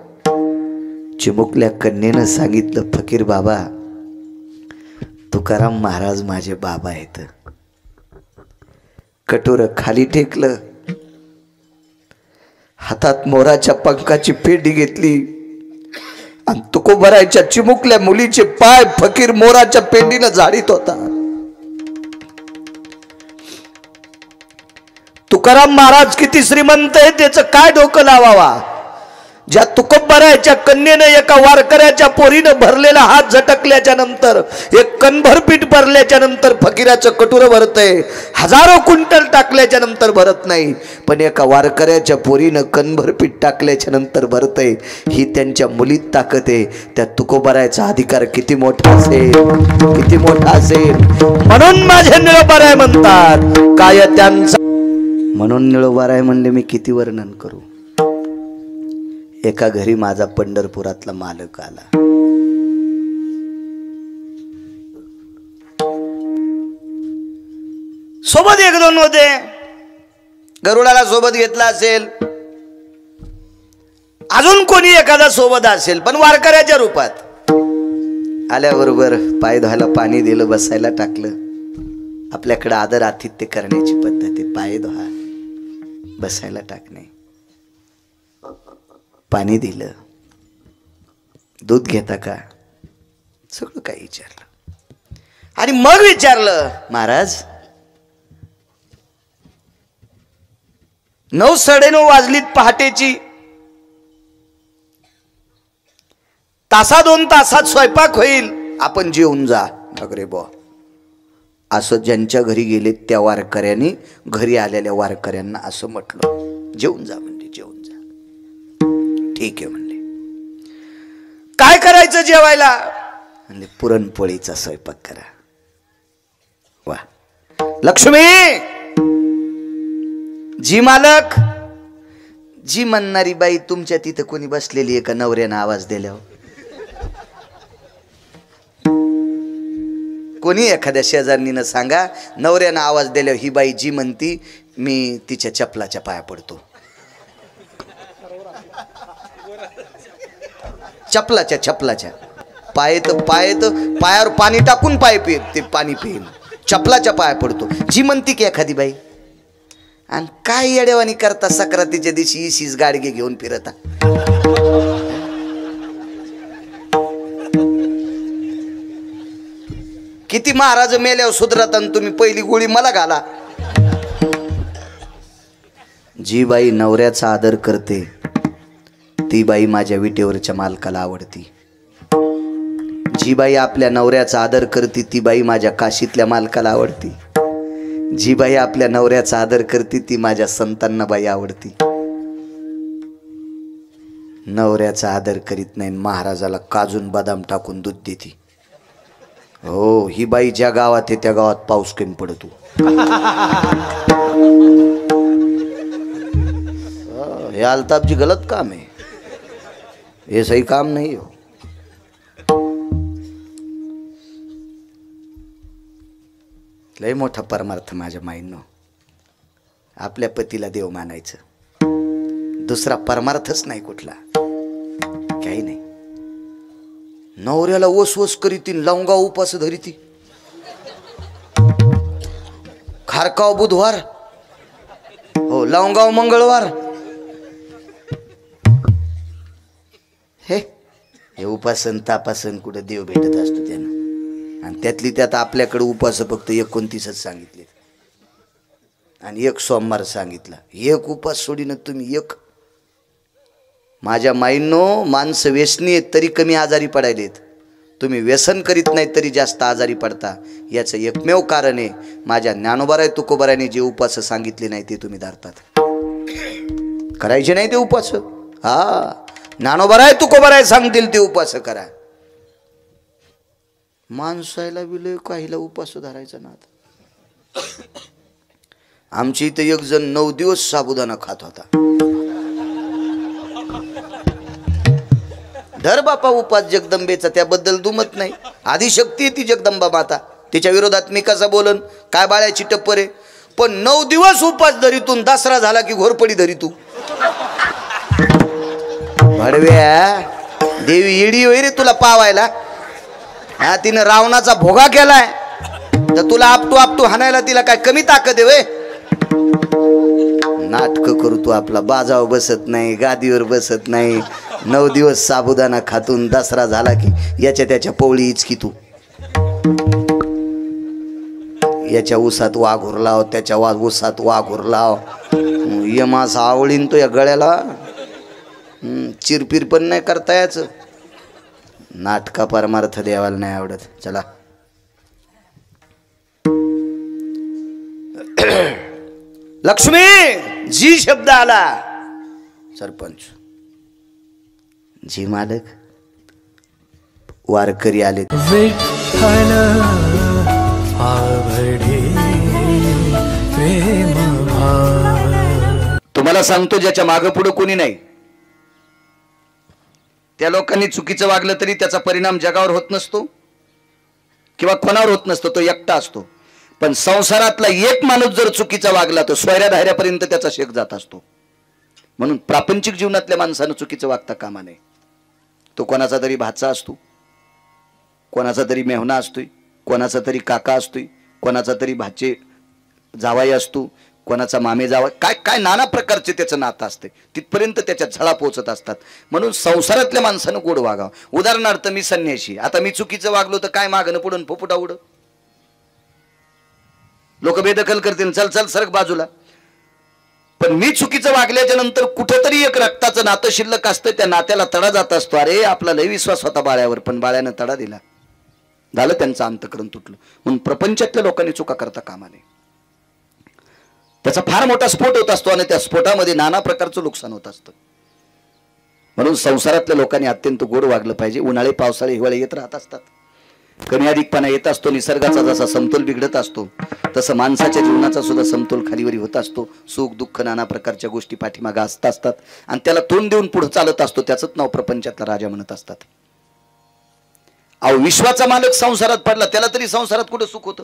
चिमुकल्या कन्येनं सांगितलं, फकीर बाबा तुकाराम महाराज माझे बाबा आहेत। कटोर खाली टेकलं, हातात मोराच्या पंखाची पेंडी घेतली आणि तुकोबरायच्या चिमुकल्या मुलीचे पाय फकीर मोराच्या पेंडीनं झाडीत होता। तुकाराम महाराज किती श्रीमंत आहे त्याचं काय डोकं लावावा। ज्या तुकोबरायच्या कन्येनं एका वारकऱ्याच्या पोरीनं भरलेला हात झटकल्याच्या नंतर, एक कणभर पीठ भरल्याच्या नंतर फकीराचं कटुर भरतय, हजारो क्विंटल टाकल्याच्या नंतर भरत नाही, पण एका वारकऱ्याच्या पोरीनं कणभर पीठ टाकल्याच्या नंतर भरतय। ही त्यांच्या मुलीत ताकद आहे। त्या तुकोबरायचा अधिकार किती मोठा असेल, किती मोठा असेल। म्हणून माझे निळोबाराय म्हणतात काय त्यांचा, म्हणून निळोबाराय म्हणले मी किती वर्णन करू। एका घरी माझा पंढरपुरातला मालक आला। सोबत एक दोन होते, गरुडाला सोबत घेतला असेल, अजून कोणी एखादा सोबत असेल, पण वारकऱ्याच्या रूपात आल्याबरोबर पाय धुवायला पाणी दिलं, बसायला टाकलं। आपल्याकडे आदर आतिथ्य करण्याची पद्धत आहे, पाय धुवा बसायला टाकणे, पाणी दिलं, दूध घेता का, सगळं काही विचारलं। आणि मग विचारलं, महाराज 9 साडेनऊ वाजलीत पहाटेची, तासा 2 तासात स्वयंपाक होईल, आपण जेवून जा। अगरे बा, असं ज्यांच्या घरी गेले त्या वारकऱ्यांनी घरी आलेल्या वारकऱ्यांना असं म्हटलं, जेवून जा म्हणजे जेवून जा। ठीक आहे म्हणले। काय करायचं जेवायला? म्हणले पुरणपोळीचा स्वयंपाक करा। वा लक्ष्मी, जी मालक, जी म्हणणारी बाई तुमच्या तिथं कोणी बसलेली आहे का नवऱ्यानं आवाज दिल्यावर? कोणी एखाद्या शेजारणीनं सांगा, नवऱ्यानं आवाज दिल्यावर ही बाई जी म्हणती मी तिच्या चपलाच्या पाया पडतो, चपलाच्या पायावर पाणी टाकून पाय पित ते पाणी पिईल, चपलाच्या पाया पडतो, जी म्हणती की एखादी बाई। आणि काय येडेवानी करता सक्रातीच्या दिवशी इशीच गाडगे घेऊन फिरता। किती महाराज मेल्यावर सुधरत आणि तुम्ही पहिली गोळी मला घाला। जी बाई नवऱ्याचा आदर करते ती बाई माझ्या विटेवरच्या मालकाला आवडती। जी बाई आपल्या नवऱ्याचा आदर करते ती बाई माझ्या काशीतल्या मालकाला आवडती। जी बाई आपल्या नवऱ्याचा आदर करते ती माझ्या संतांना बाई आवडती। नवऱ्याचा आदर करीत नाही, महाराजाला काजून बदाम टाकून दूध देते। हो, ही बाई ज्या गावात आहे त्या गावात पाऊस कमी पडतो। हे अल्ताफ जी गलत काम है, ये सही काम नहीं हो। लय मोठा परमार्थ माझ्या माईंनो, आपल्या पतीला देव मानायचं, दुसरा परमार्थच नाही कुठला, काही नाही। नवऱ्याला वसवस करीती, लवंगाव उपास धरीती, खारकाव बुधवार, हो लवंगाव मंगळवार, हे उपासन तापासन कुठं देव भेटत असतो त्यानं। आणि त्यातली त्यात आपल्याकडे उपास फक्त 29च सांगितले आणि 1 सोमवार सांगितला। 1 उपास सोडीनं तुम्ही 1। माझ्या माईंनो, माणसं व्यसनी आहेत तरी कमी आजारी पडायलेत, तुम्ही व्यसन करीत नाही तरी जास्त आजारी पडता। याचं एकमेव कारण आहे, माझ्या ज्ञानोबाराय तुकोबारायने जे उपास सांगितले नाही ते तुम्ही धरतात, करायचे नाही ते उपास। हा, ज्ञानोबाराय तुकोबाराय सांगतील ते उपास करा। माणसाला विलय काहीला उपास धरायचा ना। आमची इथे एक जण 9 दिवस साबुदाणा खात होता. धर बापा उपास जगदंबेचा, त्याबद्दल दुमत नाही. आदिशक्ती आहे ती जगदंबा माता, तिच्या विरोधात मी कसा बोलन? काय बाळ्याची टप्पर आहे. पण 9 दिवस उपास धरीतून दसरा झाला की घोरपडी धरी तू. भडव्या देवी येडी होई रे तुला पावायला. हा, तिनं रावणाचा भोगा केलाय तर तुला आपटू हाणायला तिला काय कमी ताकद आहे वे? नाटक करू तू आपला बाजावर बसत नाही, गादीवर बसत नाही. 9 दिवस साबुदाणा खातून दसरा झाला की याच्या त्याच्या पवळी इचकी तू. याच्या उसात वाघ उरलाव, त्याच्या उसात वाघ उरलाव. यमास आवळीन तो या गळ्याला. चिरपीर पण नाही करता याच. नाटका परमार्थ देवाला नाही आवडत. चला लक्ष्मी जी शब्द आला. सरपंच जी मालक वारकरी आले. विठ्ठल आवडे प्रेम भाव. तुम्हाला सांगतो, ज्याच्या मागं पुढं कोणी नाही, त्या लोकांनी चुकीचं वागलं तरी त्याचा परिणाम जगावर होत नसतो किंवा कोणावर होत नसतो, तो एकटा असतो. पण संसारातला एक माणूस जर चुकीचा वागला तर सोयऱ्या धायऱ्यापर्यंत त्याचा शेक जात असतो. म्हणून प्रापंचिक जीवनातल्या माणसानं चुकीचं वागता कामा नये. तो कोणाचा तरी भाचा असतो, कोणाचा तरी मेहना असतोय, कोणाचा तरी काका असतोय, कोणाचा तरी भाचे जावाई असतो, कोणाचा मामे जावा, काय काय नाना प्रकारचे त्याचं नातं असते. तिथपर्यंत त्याच्या झळा पोचत असतात. म्हणून संसारातल्या माणसानं गोड वागावं. उदाहरणार्थ मी संन्याशी, आता मी चुकीचं वागलो तर काय मागणं पुढून फुफुटा उड. लोक बेदखल करतील, चल चल सरक बाजूला. पण मी चुकीचं वागल्याच्या नंतर कुठेतरी एक रक्ताचं नातं शिल्लक असतं, त्या नात्याला तडा जात असतो. अरे आपला लय विश्वास होता बाळ्यावर, पण बाळ्यानं तडा दिला, झालं त्यांचं अंतकरण तुटलं. म्हणून प्रपंचातल्या लोकांनी चुका करता कामा नये. त्याचा फार मोठा स्फोट होत असतो आणि त्या स्फोटामध्ये नाना प्रकारचं नुकसान होत असतं. म्हणून संसारातल्या लोकांनी अत्यंत गोड वागलं पाहिजे. उन्हाळे पावसाळे हिवाळे येत राहत असतात, कमी अधिकपणा येत असतो. निसर्गाचा जसा समतोल बिघडत असतो तसं माणसाच्या जीवनाचा सुद्धा समतोल खालीवरी होत असतो. सुख दुःख नाना प्रकारच्या गोष्टी पाठीमागे असतात आणि त्याला तोंड देऊन पुढे चालत असतो. त्याचंच नाव प्रपंचातला राजा म्हणत असतात. अहो, विश्वाचा मालक संसारात पडला, त्याला तरी संसारात कुठं सुख होतं?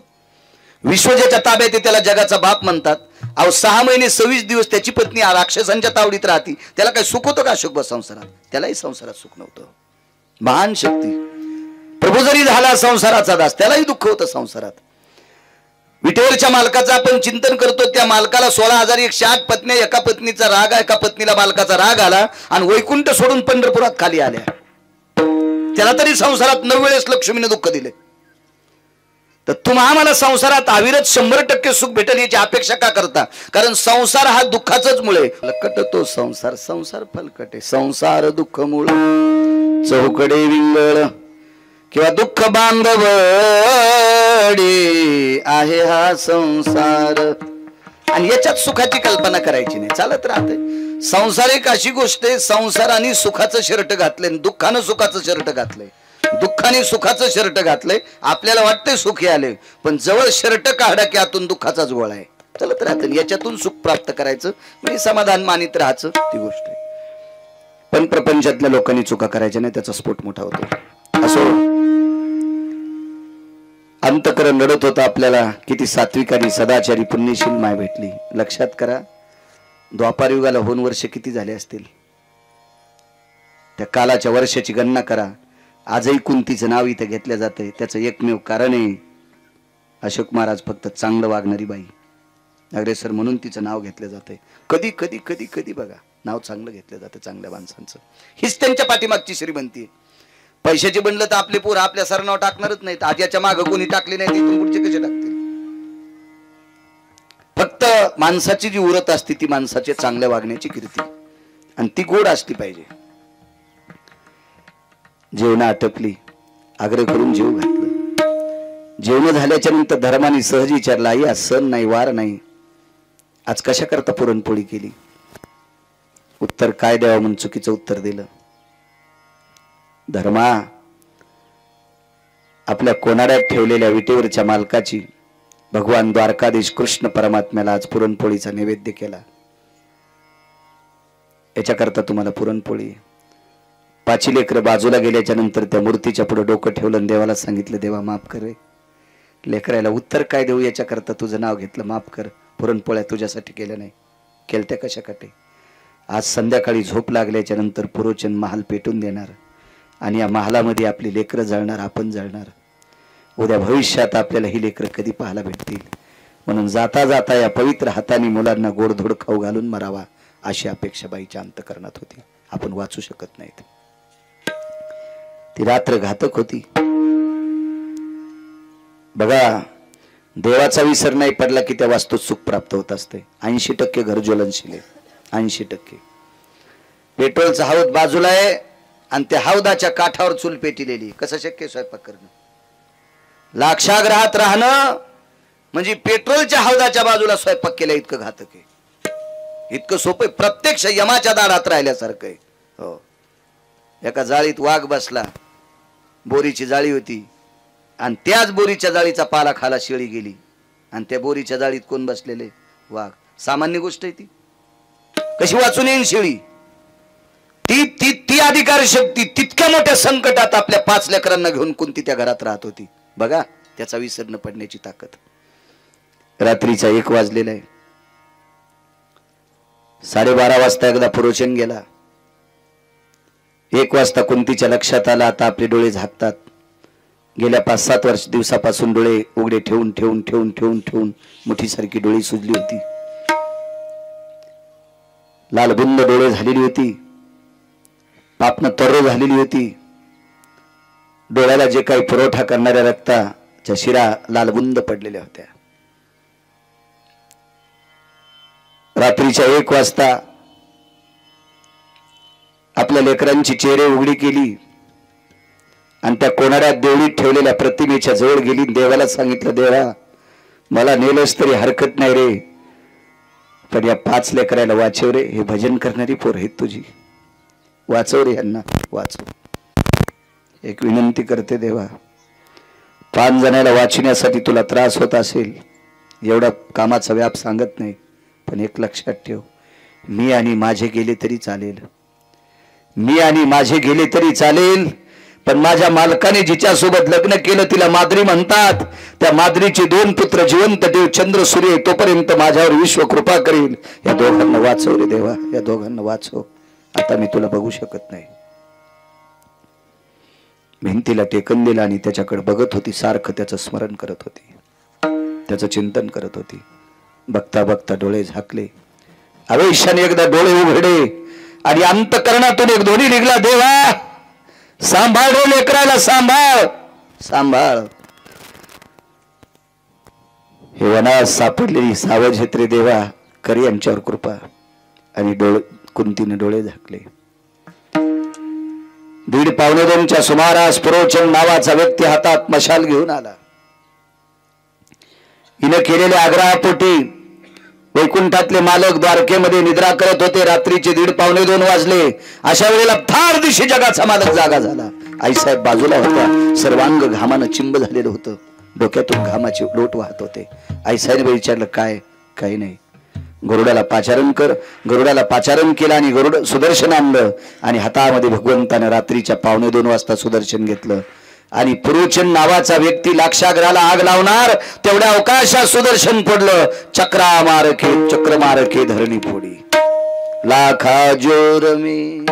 विश्व ज्याच्या ताब्यात आहे त्याला जगाचा बाप म्हणतात. अहो, 6 महिने 26 दिवस त्याची पत्नी राक्षसांच्या तावडीत राहती, त्याला काही सुख होतं का अशोक संसारात? त्यालाही संसारात सुख नव्हतं. महान शक्ती प्रभू जरी झाला संसाराचा दास, त्यालाही दुःख होतं संसारात. विटेवरच्या मालकाचं आपण चिंतन करतो, त्या मालकाला 16,108 पत्नी, एका पत्नीचा राग, एका पत्नीला मालकाचा राग आला आणि वैकुंठ सोडून पंढरपुरात खाली आल्या. त्याला तरी संसारात 9 वेळेस लक्ष्मीने दुःख दिले. तर तुम्हा आम्हाला संसारात अविरत 100% सुख भेटेल याची अपेक्षा का करता? कारण संसार हा दुःखाचंच मुळे. लकट तो संसार, संसार फलकटे, संसार दुःख मूळ, चौकडे विंगळ किंवा दुःख बांधवडी आहे हा संसार. आणि याच्यात सुखाची कल्पना करायची नाही, चालत राहते. संसार एक अशी गोष्ट आहे, संसाराने सुखाचं शर्ट घातलंय, दुःखानं सुखाचं शर्ट घातलंय. दुःखाने सुखाचं शर्ट घातलंय. आपल्याला वाटतंय सुखी आले, पण जवळ शर्ट काढा की आतून दुःखाचाच गोळा आहे. चलत राहतं. याच्यातून सुख प्राप्त करायचं म्हणजे समाधान मानित राहायचं, ती गोष्ट आहे. पण प्रपंचातल्या लोकांनी चुका करायच्या नाही, त्याचा स्फोट मोठा होतो. असो, अंतकरण लढत होता आपल्याला. किती सात्विकारी सदाचारी पुण्यशील माय भेटली. लक्षात करा, द्वापार युगाला होऊन वर्ष किती झाले असतील? त्या कालाच्या वर्षाची गणना करा. आजही कुंतीचं नाव इथे घेतलं जातंय. त्याचं एकमेव कारण आहे, अशोक महाराज फक्त चांगलं वागणारी बाई अग्रेसर म्हणून तिचं नाव घेतलं जातंय. कधी कधी कधी कधी बघा, नाव चांगलं घेतलं जातं चांगल्या माणसांचं. हीच त्यांच्या पाठीमागची श्रीमंती आहे. पैशाचे बनलं तर आपले पोर आपल्या सर नाव टाकणारच नाहीत. आज्याच्या मागं कोणी टाकले नाही, तिथून पुढचे कसे टाकतील? फक्त माणसाची जी उरत असते ती माणसाच्या चांगल्या वागण्याची कीर्ती, आणि ती गोड असली पाहिजे. जेवण आटपली, आग्रह करून जेव घातलं. जेवण झाल्याच्या नंतर धर्माने सहज विचारला, आई आज सण नाही, वार नाही, आज कशा करता पुरणपोळी केली? उत्तर काय द्यावं म्हणून चुकीचं उत्तर दिलं. धर्मा, आपल्या कोणाड्यात ठेवलेल्या विटेवरच्या मालकाची भगवान द्वारकाधीश कृष्ण परमात्म्याला आज पुरणपोळीचा नैवेद्य केला. याच्याकरता तुम्हाला पुरणपोळी. 5 लेकरं बाजूला गेल्याच्या नंतर त्या मूर्तीच्या पुढे डोकं ठेवलं आणि देवाला सांगितलं, देवा माफ कर रे. लेकरायला उत्तर काय देऊ याच्याकरता तुझं नाव घेतलं, माफ कर. पुरणपोळ्या तुझ्यासाठी केल्या नाही, केलत्या कशासाठी? आज संध्याकाळी झोप लागल्याच्या नंतर पुरोचन महाल पेटून देणार आणि या महालामध्ये आपली लेकरं जळणार, आपण जळणार. उद्या भविष्यात आपल्याला ही लेकरं कधी पाहायला भेटतील. म्हणून जाता जाता या पवित्र हाताने मुलांना गोडधोड खाऊ घालून मरावा अशी अपेक्षा बाईच्या अंतकरणात होती. आपण वाचू शकत नाहीत. ती रात्र घातक होती. बघा, देवाचा विसर नाही पडला की त्या वास्तूत सुख प्राप्त होत असते. 80% घर ज्वलनशील आहे. 80%. पेट्रोलचा हौद बाजूला आहे आणि त्या हौदाच्या काठावर चूल पेटिलेली. कसं शक्य स्वयंपाक करणं? लाक्षाग्रहात राहणं म्हणजे पेट्रोलच्या हौदाच्या बाजूला स्वयंपाक केला इतकं घातक आहे. इतकं सोपं, प्रत्यक्ष यमाच्या दारात राहिल्यासारखं आहे. हो. एका जाळीत वाघ बसला. बोरीची जाळी होती आणि त्याच बोरीच्या जाळीचा पाला खाला शेळी गेली आणि त्या बोरीच्या जाळीत कोण बसलेले? वाघ. सामान्य गोष्ट आहे ती. कशी वाचून येईन शेळी? ती ती ती अधिकार शक्ती तितक्या मोठ्या संकटात आपल्या 5 लेकरांना घेऊन कोणती त्या घरात राहत होती. बघा त्याचा विसर न पडण्याची ताकद. रात्रीचा 1 वाजलेला आहे. 12:30 वाजता एकदा पुरोचन गेला. 1 वाजता कुंतीच्या लक्षात आला आता आपले डोळे झाकतात. गेल्या 5-7 दिवसापासून डोळे उघडे ठेवून ठेवून ठेवून ठेवून ठेवून मुठीसारखी डोळी सुजली होती. लालबुंद डोळे झालेली होती. पापनं तर्र झालेली होती. डोळ्याला जे काही पुरवठा करणाऱ्या रक्ताच्या शिरा लालबुंद पडलेल्या होत्या. रात्रीच्या 1 वाजता आपल्या लेकरांची चेहरे उघडी केली आणि त्या कोणाड्यात देवळीत ठेवलेल्या प्रतिमेच्या जवळ गेली. देवाला सांगितलं, देवा मला नेलंच तरी हरकत नाही रे, पण या 5 लेकराला वाचव रे. हे भजन करणारी पोर आहेत तुझी, वाचव रे यांना, वाचव. एक विनंती करते देवा, 5 जणांना वाचण्यासाठी तुला त्रास होत असेल, एवढा कामाचा व्याप सांगत नाही, पण एक लक्षात ठेव, मी आणि माझे गेले तरी चालेल. मी आणि माझे गेले तरी चालेल, पण माझ्या मालकाने जिच्या सोबत लग्न केलं तिला माद्री म्हणतात. त्या माद्रीचे 2 पुत्र जिवंत देव चंद्र सूर्य तोपर्यंत माझ्यावर विश्व कृपा करील. या दोघांना वाचव रे देवा, या दोघांना वाचव. आता मी तुला बघू शकत नाही. भिंतीला टेकन दिला आणि त्याच्याकडे बघत होती. सारखं त्याचं स्मरण करत होती, त्याचं चिंतन करत होती. बघता बघता डोळे झाकले. आवेशाने एकदा डोळे उघडे आणि अंतकरणातून एक ध्वनी निघला, देवा सांभाळ रे लेकराला, सांभाळ सांभाळ. हे वनात सापडलेली सावज रे देवा, कर यांच्यावर कृपा. आणि कुंतीने डोळे झाकले. 1:15-2च्या सुमारास पुरोचन नावाचा व्यक्ती हातात मशाल घेऊन आला. हिने केलेल्या आग्रहापोटी वैकुंठातले मालक द्वारकेमध्ये निद्रा करत होते. रात्रीचे 1:15-2 वाजले. अशा वेळेला फार दिवशी जगाचा मालक जागा झाला. आईसाहेब बाजूला होता. सर्वांग घामानं चिंब झालेलं होतं. डोक्यातून घामाचे लोट वाहत होते. आईसाहेब विचारलं, काय? काही नाही. गरुडाला पाचारण कर. गरुडाला पाचारण केलं आणि गरुड सुदर्शन आणलं आणि हातामध्ये भगवंतानं रात्रीच्या 1:15-2 वाजता सुदर्शन घेतलं. आणि पुरोचन नावाचा व्यक्ती लाक्षाग्रहाला आग लावणार तेवढ्या अवकाशात सुदर्शन पडलं. चक्र मारके धरणी फोडी. लाखा जोर में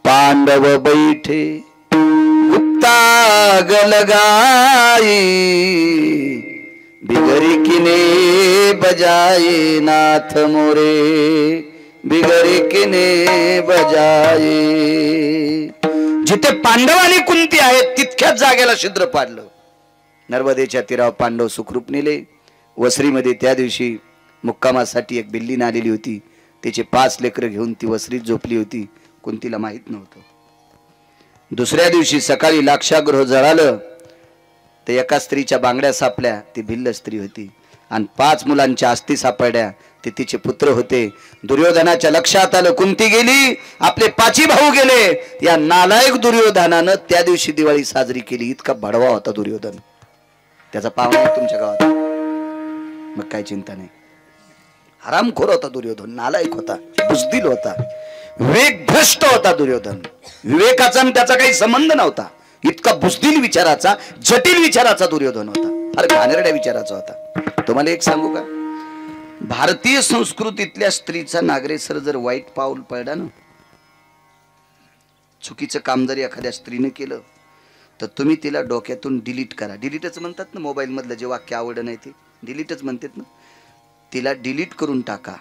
पांडव बैठे गुप्ता गलगाई. बिगरी किने बजाए नाथ मोरे, बिगरी किने बजाए. जिथे पांडव आणि कुंती आहेत तितक्याच जागेला छिद्र पाडलं. नर्मदेच्या तीरावर पांडव सुखरूप नेले. वसरीमध्ये त्या दिवशी मुक्कामासाठी एक बिल्ली आलेली होती. तिचे 5 लेकरं घेऊन ती वसरीत झोपली होती. कुंतीला माहित नव्हतं. दुसऱ्या दिवशी सकाळी लाक्षागृह जळालं तर एका स्त्रीच्या बांगड्या सापल्या. ती भिल्ल स्त्री होती. आणि 5 मुलांच्या अस्थी सापडल्या. ते तिचे पुत्र होते. दुर्योधनाच्या लक्षात आलं कुंती गेली, आपले 5 भाऊ गेले. या नालायक दुर्योधनानं त्या दिवशी दिवाळी साजरी केली. इतका भडवा होता दुर्योधन. त्याचा पाहुणा तुमच्या गावात मग काय चिंता नाही. हरामखोर होता दुर्योधन, नालायक होता, बुजदिल होता, विवेक भ्रष्ट होता दुर्योधन. विवेकाचा आणि त्याचा काही संबंध नव्हता. इतका बुजदिल विचाराचा, जटिल विचाराचा दुर्योधन होता. फार घाणेरड्या विचाराचा होता. तुम्हाला एक सांगू का, भारतीय संस्कृतीतल्या स्त्रीचा नागरेसर जर वाईट पाऊल पडला ना, चुकीचं काम जर एखाद्या स्त्रीने केलं तर तुम्ही तिला डोक्यातून डिलीट करा. डिलीटच म्हणतात ना, मोबाईल मधलं जे वाक्य आवडलं नाही ते डिलीटच म्हणतात ना, तिला डिलीट करून टाका.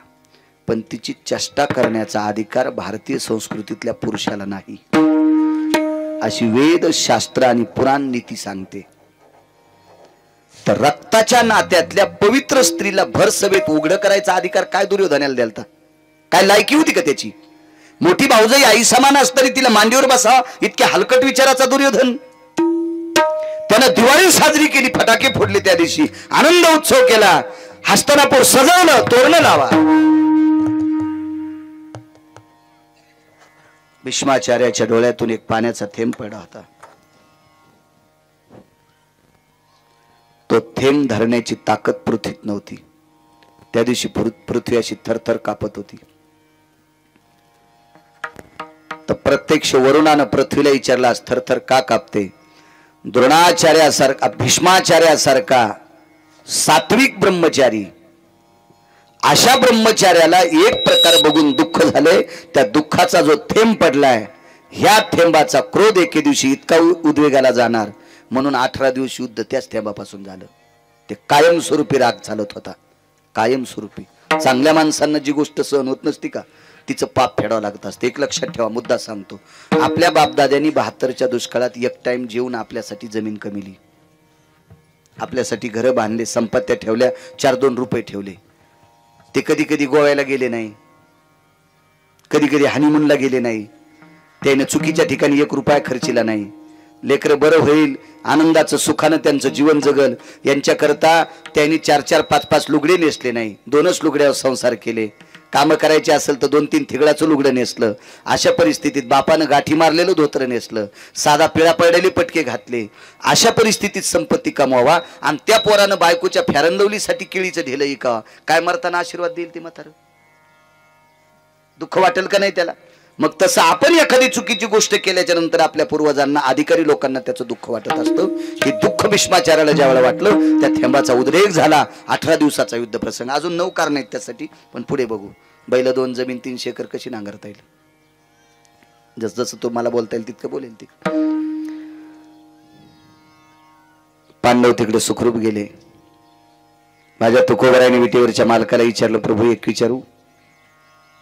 पण तिची चेष्टा करण्याचा अधिकार भारतीय संस्कृतीतल्या पुरुषाला नाही, अशी वेद शास्त्र आणि पुराण नीती सांगते. तर रक्ताच्या नात्यातल्या पवित्र स्त्रीला भर सभेत उघड करायचा अधिकार काय दुर्योधनाला द्यालता? काय लायकी होती का त्याची? मोठी भाऊजाई आई समान असताना तिला मांडीवर बसा इतक्या हलकट विचाराचा दुर्योधन. त्यानं दिवाळी साजरी केली, फटाके फोडले, त्या दिवशी आनंद उत्सव केला, हस्तिनापूर सजवलं, तोरणं लावा. भीष्माचार्याच्या डोळ्यातून एक पाण्याचा थेंब पडला होता. तो थेंब धरण्याची ताकद पृथ्वीत नव्हती. त्या दिवशी पृथ्वी अशी थरथर कापत होती. तर प्रत्यक्ष वरुणानं पृथ्वीला विचारला, थरथर का कापते? द्रोणाचार्यासारखा, भीष्माचार्यासारखा सात्विक ब्रह्मचारी, अशा ब्रह्मचार्याला एक प्रकार बघून दुःख झाले. त्या दुःखाचा जो थेंब पडलाय, ह्या थेंबाचा क्रोध एके दिवशी इतका उद्वेगाला जाणार, म्हणून 18 दिवस युद्ध त्याच थेंबापासून झालं. ते कायमस्वरूपी राग चालत होता, कायमस्वरूपी. चांगल्या माणसांना जी गोष्ट सहन होत नसती का, तिचं पाप फेडावं लागत असते. एक लक्षात ठेवा, मुद्दा सांगतो. आपल्या बापदाद्यांनी 72च्या दुष्काळात एक टाइम जेवून आपल्यासाठी जमीन कमिली, आपल्यासाठी घरं बांधले, संपत्त्या ठेवल्या, 4-2 रुपये ठेवले. ते कधी कधी गोव्याला गेले नाही, कधी कधी हनीमूनला गेले नाही, त्याने चुकीच्या ठिकाणी 1 रुपया खर्चिला नाही. लेकरं बरं होईल, आनंदाचं सुखानं त्यांचं जीवन जगल यांच्याकरता त्यांनी 4-4, 5-5 लुगडे नेसले नाही, 2च लुगड्यावर संसार केले. कामं करायचे असेल तर 2-3 थिगडाचं लुगडं नेसलं. अशा परिस्थितीत बापानं गाठी मारलेलं धोतर नेसलं, साधा पिळा पडलेले पटके घातले. अशा परिस्थितीत संपत्ती कमवावा आणि त्या पोरानं बायकोच्या फॅरनलवलीसाठी केळीचं ढेलं इकावा. काय मरताना आशीर्वाद देईल ते म्हातारं? दुःख वाटेल का नाही त्याला? मग तसं आपण एखादी चुकीची गोष्ट केल्याच्या नंतर आपल्या पूर्वजांना, अधिकारी लोकांना त्याचं दुःख वाटत असतं. हे दुःख भीष्माचार्याला ज्यावेळेला वाटलं, त्या थेंबाचा उद्रेक झाला. 18 दिवसाचा युद्ध प्रसंग. अजून 9 कारण आहेत त्यासाठी, पण पुढे बघू. बैल 2 जमीन 300 एकर कशी नांगरता येईल? जस जसं तो मला बोलता येईल तितकं बोलेल ते. पांडव तिकडे सुखरूप गेले. माझ्या तुकोबराने विटेवरच्या मालकाला विचारलं, प्रभू एक विचारू,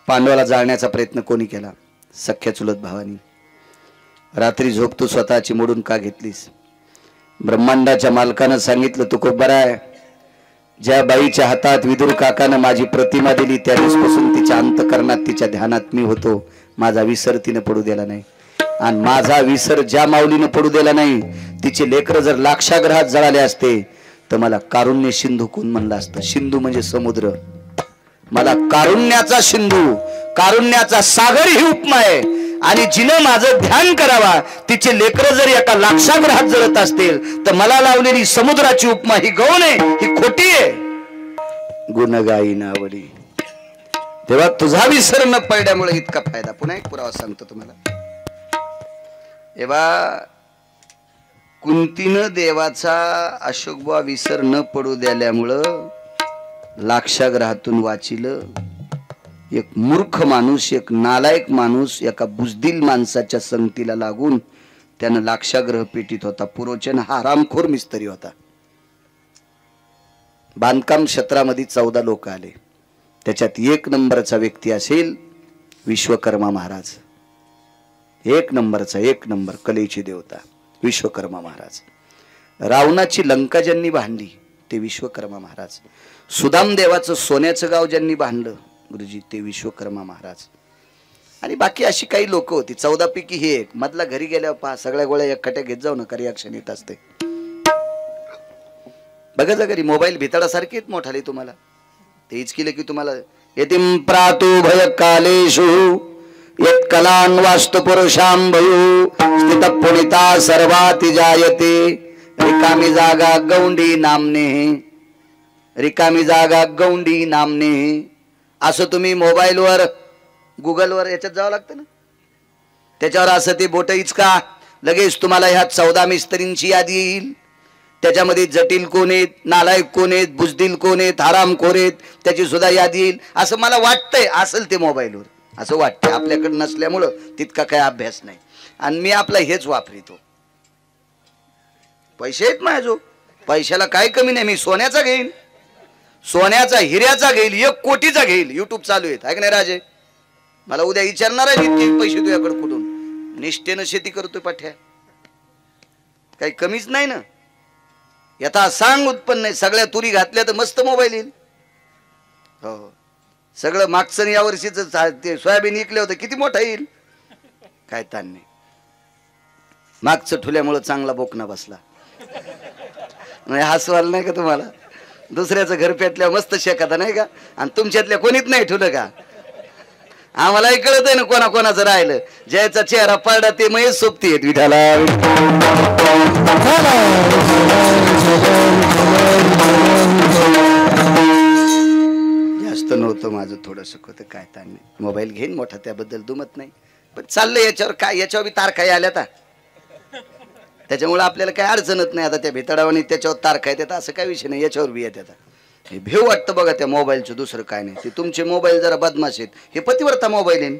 पांडवाला जाळण्याचा प्रयत्न कोणी केला? सख्या चुलत भावानी. रात्री झोप तू स्वतःची मोडून का घेतलीस? ब्रह्मांडाच्या मालकानं सांगितलं, तुकोबराय, ज्या बाईच्या हातात विदुर काकानं माझी प्रतिमा दिली त्या दिवसापासून तिच्या अंतकरणात, तिच्या ध्यानात मी होतो. माझा विसर तिनं पडू दिला नाही, आणि माझा विसर ज्या माऊलीनं पडू दिला नाही, तिचे लेकर जर लाक्षाग्रहात जळाले असते तर मला कारुण्य सिंधू कोण म्हणलं असतं. सिंधू म्हणजे समुद्र, मला कारुण्याचा सिंधू, कारुण्याचा सागर ही उपमा आहे. आणि जिने माझं ध्यान करावा, तिचे लेकर जर एका लाक्षाग्रहात जळत असतील तर मला लावलेली समुद्राची उपमा ही गौण आहे, ही खोटी आहे. गुणगाई नावडी. तेव्हा तुझा विसर न पडल्यामुळे इतका फायदा. पुन्हा एक पुरावा सांगतो तुम्हाला. तेव्हा कुंतीनं देवाचा अशोकबा विसर न पडू द्याल्यामुळं लाक्षाग्रहातून वाचिलं. एक मूर्ख माणूस, एक नालायक माणूस एका बुजदिल माणसाच्या संगतीला लागून त्यानं लाक्षाग्रह पेटीत होता. पुरोचन हा हरामखोर मिस्त्री होता. बांधकाम क्षेत्रामध्ये 14 लोक आले, त्याच्यात 1 नंबरचा व्यक्ती असेल विश्वकर्मा महाराज. 1 नंबरचा, 1 नंबर, कलेची देवता विश्वकर्मा महाराज. रावणाची लंका ज्यांनी बांधली ते विश्वकर्मा महाराज. सुदाम देवाचं सोन्याचं गाव ज्यांनी बांधलं गुरुजी ते विश्वकर्मा महाराज. आणि बाकी अशी काही लोक होती. 14 पैकी हे एक. मधला घरी गेल्यावर पहा, सगळ्या गोळ्या एकखट्या घेत जाऊ नका, रिॲक्शन येत असते. बघा जा घरी मोबाईल भिताडासारखे आहेत मोठाले तुम्हाला. तेच केलं की तुम्हाला यतिम प्रातु भय कालेषु यत् कलान वास्तु पुरुषां भयु स्थित पुनिता सर्वाति जायते रिकामी जागा गौंडी नामने. रिकामी जागा गौंडी नामने, असं तुम्ही मोबाईलवर गुगलवर याच्यात जावं लागतं ना, त्याच्यावर असं ते बोट इचका, लगेच तुम्हाला ह्या 14 मिस्त्रींची यादी येईल. त्याच्यामध्ये जटिल कोण आहेत, नालायक कोण आहेत, बुजदिल कोण आहेत, हरामखोर आहेत, त्याची सुद्धा यादी येईल. असं मला वाटतंय असेल ते मोबाईलवर, असं वाटतंय. आपल्याकडे नसल्यामुळं तितका काही अभ्यास नाही आणि मी आपला हेच वापरितो. पैसे आहेत माझ्याजवळ, पैशाला काही कमी नाही. मी सोन्याचा घेईन, सोन्याचा हिऱ्याचा घेईल, 1 कोटीचा घेईल. युट्यूब चालू आहेत आहे का नाही राजे? मला उद्या विचारणार आहे इतके पैसे तुझ्याकडे कुठून? निष्ठेनं शेती करतोय पाठ्या, काही कमीच नाही ना. यथा सांग उत्पन्न नाही. सगळ्या तुरी घातल्या तर मस्त मोबाईल येईल. हो, सगळं मागचं या वर्षीच ते सोयाबीन विकले होतं, किती मोठा येईल, काय ताण नाही. मागचं ठुल्यामुळं चांगला बोकना बसला. नाही हसवाल नाही का तुम्हाला? दुसऱ्याचं घर पेटल्यावर मस्त शेकाता नाही का? आणि तुमच्यातल्या कोणीच नाही ठुलं का? आम्हालाही कळत आहे ना कोणाकोणाचं राहिलं. ज्याचा चेहरा पडला ते महेश सोबती आहेत विठाला. जास्त नव्हतं माझं, थोडंसं होतं, काय ताण नाही. मोबाईल घेईन मोठा, त्याबद्दल दुमत नाही. पण चाललंय याच्यावर काय, याच्यावर बी तारखा आल्या आता, त्याच्यामुळे आपल्याला काय अडचणत नाही. आता त्या भितडावानी त्याच्यावर तारखा येतात असं काय विषय नाही, याच्यावर बी येतात. हे भेव वाटतं बघा त्या मोबाईलचं, दुसरं काय नाही. ते तुमचे मोबाईल जरा बदमाश आहेत. हे पतिव्रता मोबाईल आहे,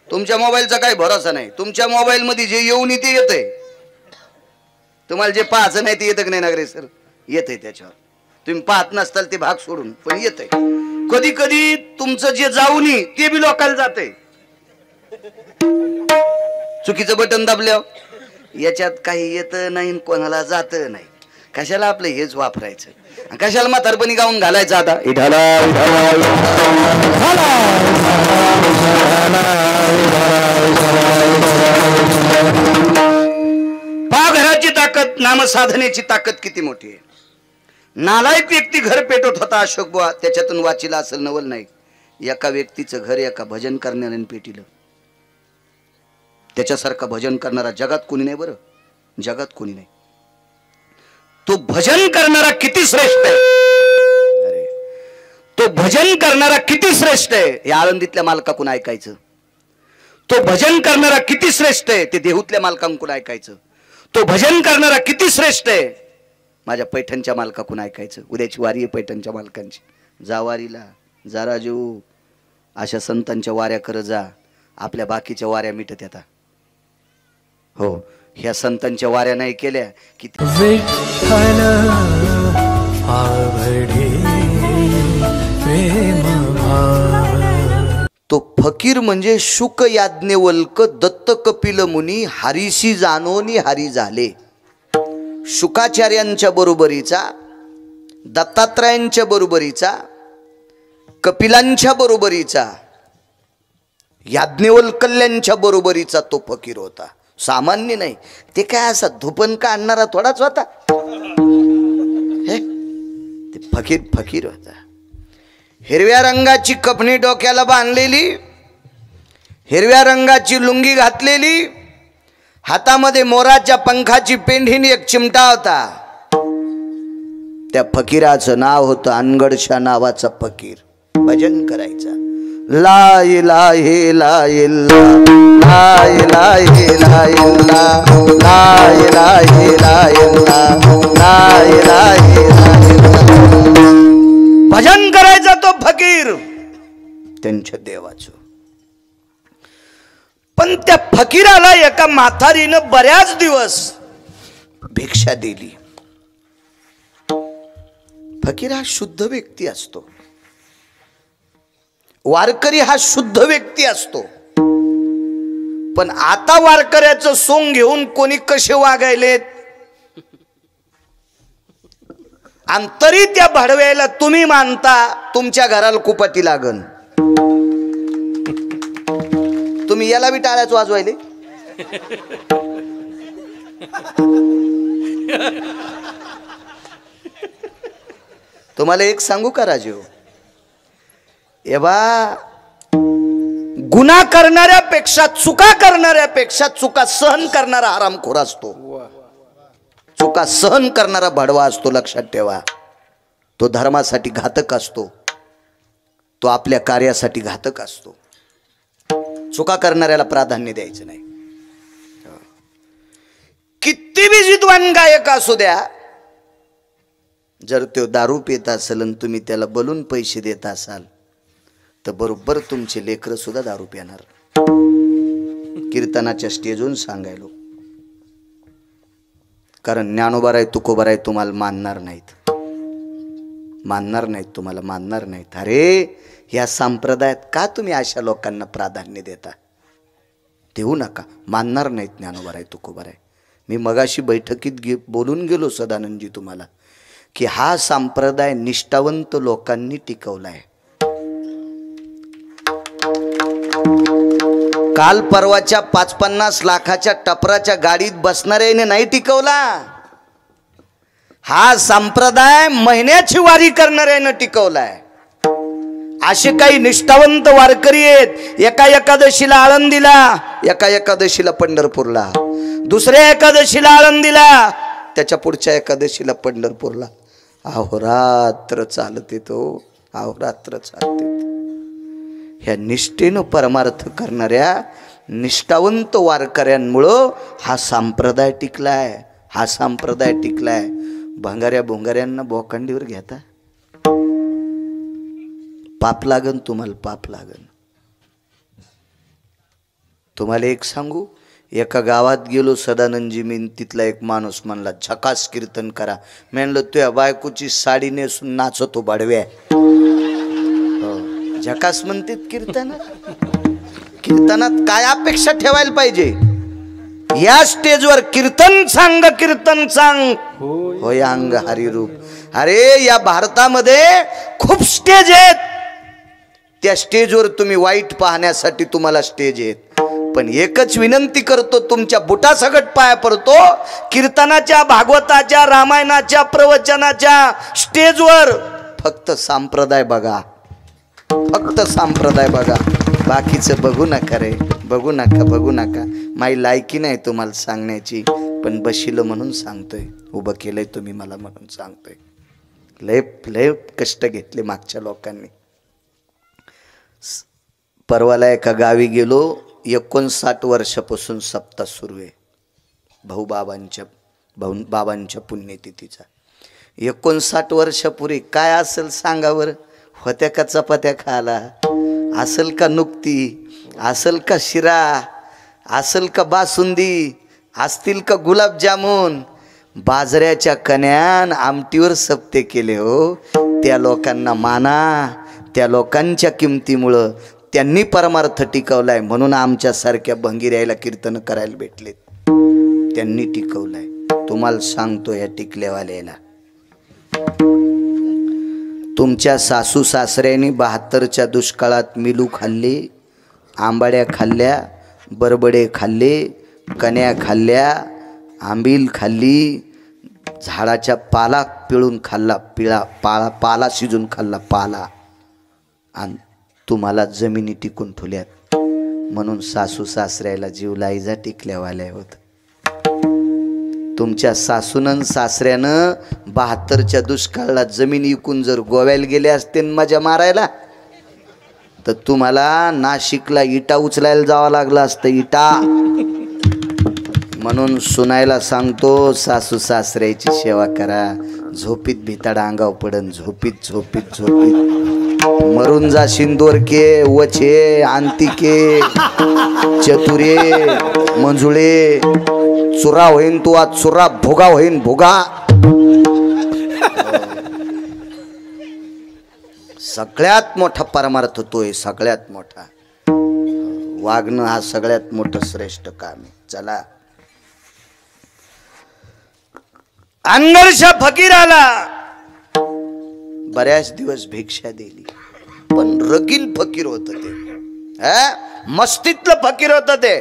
तुमच्या मोबाईलचा काही भरोसा नाही. तुमच्या मोबाईल मध्ये जे येऊन ते येतंय, तुम्हाला जे पाहायचं नाही ते येतं की नाही नागरे सर? येतंय त्याच्यावर. तुम्ही पाहत नसताल ते भाग सोडून, पण येतंय. कधी कधी तुमचं जे जाऊन ते बी लोकांना जातंय. चुकीचं बटन दाबल्यावर याच्यात काही येतं नाही, कोणाला जात नाही. कशाला आपलं हेच वापरायचं, कशाला म्हातारपणी गाऊन घालायचं? आता पहा घराची ताकद, नामसाधनेची ताकद किती मोठी आहे. नालायक व्यक्ती घर पेटवत होता अशोक बुवा, त्याच्यातून वाचीला असेल नवल नाही. एका व्यक्तीचं घर एका भजन करणाऱ्याने पेटिलं. त्याच्यासारखा भजन करणारा जगात कोणी नाही, बरं जगात कोणी नाही. तो भजन करणारा किती श्रेष्ठ आहे, अरे तो भजन करणारा किती श्रेष्ठ आहे हे आळंदीतल्या मालकाकडून ऐकायचं. तो भजन करणारा किती श्रेष्ठ आहे ते देहूतल्या मालकांकडून ऐकायचं. तो भजन करणारा किती श्रेष्ठ आहे माझ्या पैठणच्या मालकाकडून ऐकायचं. उद्याची वारी आहे पैठणच्या मालकांची. जा वारीला, जा राजू, अशा संतांच्या वाऱ्या करत जा, आपल्या बाकीच्या वाऱ्या मिटत येतात. हो, ह्या संतांच्या वाऱ्या नाही केल्या की विठ्ठल आवडे प्रेम भाव. तो फकीर म्हणजे शुक याज्ञवल्क दत्त कपिल मुनी हरीशी जानोनी हरी झाले. शुकाचार्यांच्या बरोबरीचा, दत्तात्रयांच्या बरोबरीचा, कपिलांच्या बरोबरीचा, याज्ञवल्क्यांच्या बरोबरीचा तो फकीर होता. सामान्य नाही. ते काय असा धुपन काढणारा थोडाच होता, ते फकीर फकीर होता. हिरव्या रंगाची कफनी डोक्याला बांधलेली, हिरव्या रंगाची लुंगी घातलेली, हातामध्ये मोराच्या पंखाची पेंढीने एक चिमटा होता. त्या फकीराचं नाव होतं अनगडशा नावाचा फकीर. भजन करायचा. ला इलाहा इल्लल्लाह, ला इलाहा इल्लल्लाह, ला इलाहा इल्लल्लाह, ला इलाहा इल्लल्लाह. भजन करायचा तो फकीर त्यांच्या देवाचं. पण त्या फकीराला एका म्हातारीनं बऱ्याच दिवस भिक्षा दिली. फकीर हा शुद्ध व्यक्ती असतो, वारकरी हा शुद्ध व्यक्ती असतो. पण आता वारकऱ्याचं सोंग घेऊन कोणी कसे वागायलेत, आणि तरी त्या भाडव्याला तुम्ही मानता तुमच्या घराला कुपाती लागन. तुम्ही याला बी टाळ्याच वाजवायले. तुम्हाला एक सांगू का राजू, एव्हा गुन्हा करणाऱ्यापेक्षा, चुका करणाऱ्यापेक्षा चुका सहन करणारा हरामखोर असतो. चुका सहन करणारा भडवा असतो, लक्षात ठेवा. तो धर्मासाठी घातक असतो, तो आपल्या कार्यासाठी घातक असतो. चुका करणाऱ्याला प्राधान्य द्यायचं नाही. किती बी विद्वान गायक असू द्या, जर तो दारू पित असेल आणि तुम्ही त्याला बोलून पैसे देत असाल तर बरोबर तुमचे लेकर सुद्धा दारू पिणार. कीर्तनाच्या स्टेजवरून सांगायलो, कारण ज्ञानोबाराय तुकोबाराय तुम्हाला मानणार नाहीत, तुम्हाला मानणार नाहीत. अरे या संप्रदायात का तुम्ही अशा लोकांना प्राधान्य देता? देऊ नका, मानणार नाहीत ज्ञानोबाराय तुकोबाराय. मी मगाशी बैठकीत बोलून गेलो सदानंदजी तुम्हाला की हा संप्रदाय निष्ठावंत लोकांनी टिकवलाय. काल परवाच्या 5-50 लाखाच्या टपराच्या गाडीत बसणाऱ्याने नाही टिकवला. हा संप्रदाय महिन्याची वारी करणाऱ्याने टिकवलाय. असे काही निष्ठावंत वारकरी आहेत, एका एकादशीला आळंदीला, एका एकादशीला पंढरपूरला, दुसऱ्या एकादशीला आळंदीला, त्याच्या पुढच्या एकादशीला पंढरपूरला अहोरात्र चालत येतो, अहोरात्र चालत येतो. ह्या निष्ठेनं परमार्थ करणाऱ्या निष्ठावंत वारकऱ्यांमुळं हा संप्रदाय टिकलाय, हा संप्रदाय टिकलाय. भंगाऱ्या भोंगाऱ्यांना बोकांडीवर घेता, पाप लागन तुम्हाला, पाप लागन. तुम्हाला एक सांगू, एका गावात गेलो सदानंदजी मी, तिथला एक माणूस म्हणला झकास कीर्तन करा. मी म्हणलं तुझ्या बायकोची साडी नेसून नाचतो बाडव्या. झकास म्हणतात कीर्तनात काय अपेक्षा ठेवायला पाहिजे? या स्टेजवर कीर्तन सांग, कीर्तन सांग, होय अंग हरिरूप. अरे या भारतामध्ये खूप स्टेज आहेत, त्या स्टेजवर तुम्ही वाईट पाहण्यासाठी तुम्हाला स्टेज आहेत. पण एकच विनंती करतो, तुमच्या बुटासकट पाया पडतो, कीर्तनाच्या, भागवताच्या, रामायणाच्या, प्रवचनाच्या स्टेजवर फक्त संप्रदाय बघा, फक्त संप्रदाय बघा, बाकीचं बघू नका रे, बघू नका, बघू नका. माझी लायकी नाही तुम्हाला सांगण्याची, पण बशिलं म्हणून सांगतोय, उभं केलंय तुम्ही मला म्हणून सांगतोय. लय लय कष्ट घेतले मागच्या लोकांनी. परवाला एका गावी गेलो, 59 वर्षापासून सप्ताह सुरू आहे, बाबांच्या पुण्यतिथीचा. 59 वर्षापूर्वी काय असेल सांगावर? होत्या का चपात्या खायला? असेल का नुकती? असेल का शिरा? असेल का बासुंदी? असतील का गुलाबजामुन? बाजऱ्याच्या कण्यान आमटीवर सप्ते केले हो. त्या लोकांना माना, त्या लोकांच्या किमतीमुळं त्यांनी परमार्थ टिकवलाय, म्हणून आमच्यासारख्या भंगिऱ्याला कीर्तन करायला भेटलेत. त्यांनी टिकवलाय. तुम्हाला सांगतो या टिकलेवाल्याला, तुमच्या सासू सासऱ्यांनी 72च्या दुष्काळात मिलू खाल्ले, आंबाड्या खाल्ल्या, बरबडे खाल्ले, कण्या खाल्ल्या, आंबील खाल्ली, झाडाच्या पाला पिळून खाल्ला, पाला शिजून खाल्ला पाला, आणि तुम्हाला जमिनी टिकून ठेवल्यात. म्हणून सासू सासऱ्याला जीव लाईजा टिकल्यावाल्या होत. तुमच्या सासून सासऱ्यानं 72च्या दुष्काळाला जमीन विकून जर गोव्याला गेले असते मजा मारायला, तर तुम्हाला नाशिकला इटा उचलायला जावं लागलं असतं, इटा. म्हणून सुनायला सांगतो, सासू सासऱ्याची सेवा करा. झोपीत भिताड अंगाव पडन, झोपीत झोपीत झोपीत मरून जा. शिंदोरके, वचे, अंतिके, चतुरे, मंजुळे, चुरा होईन तू आज चुरा, भोगा होईन भोगा. सगळ्यात मोठा परमार्थ तो आहे, सगळ्यात मोठा. वागणं हा सगळ्यात मोठं श्रेष्ठ काम आहे. चला, अंगरशा फकीराला बऱ्याच दिवस भिक्षा दिली, पण रगील फकीर होत ते. मस्तीतलं फकीर होत ते,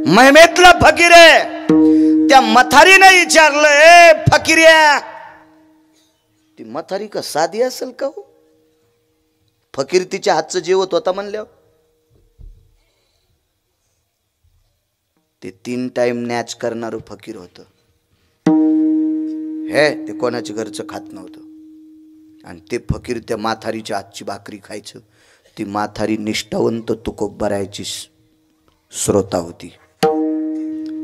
महिमेतलं फकीर आहे. त्या मथारीने विचारलं, ए फकीर्या, ती मथारी का साधी असेल का हो? फकीर तिच्या हातचं जेवत होता म्हणल्यावर. ते 3 टाइम नॅच करणारं फकीर होतं. हे ते कोणाच्या घरचं खात नव्हतं. आणि ते फकीर त्या म्हातारीच्या हातची भाकरी खायचं. ती म्हातारी निष्ठावंत तुकोबारायची श्रोता होती.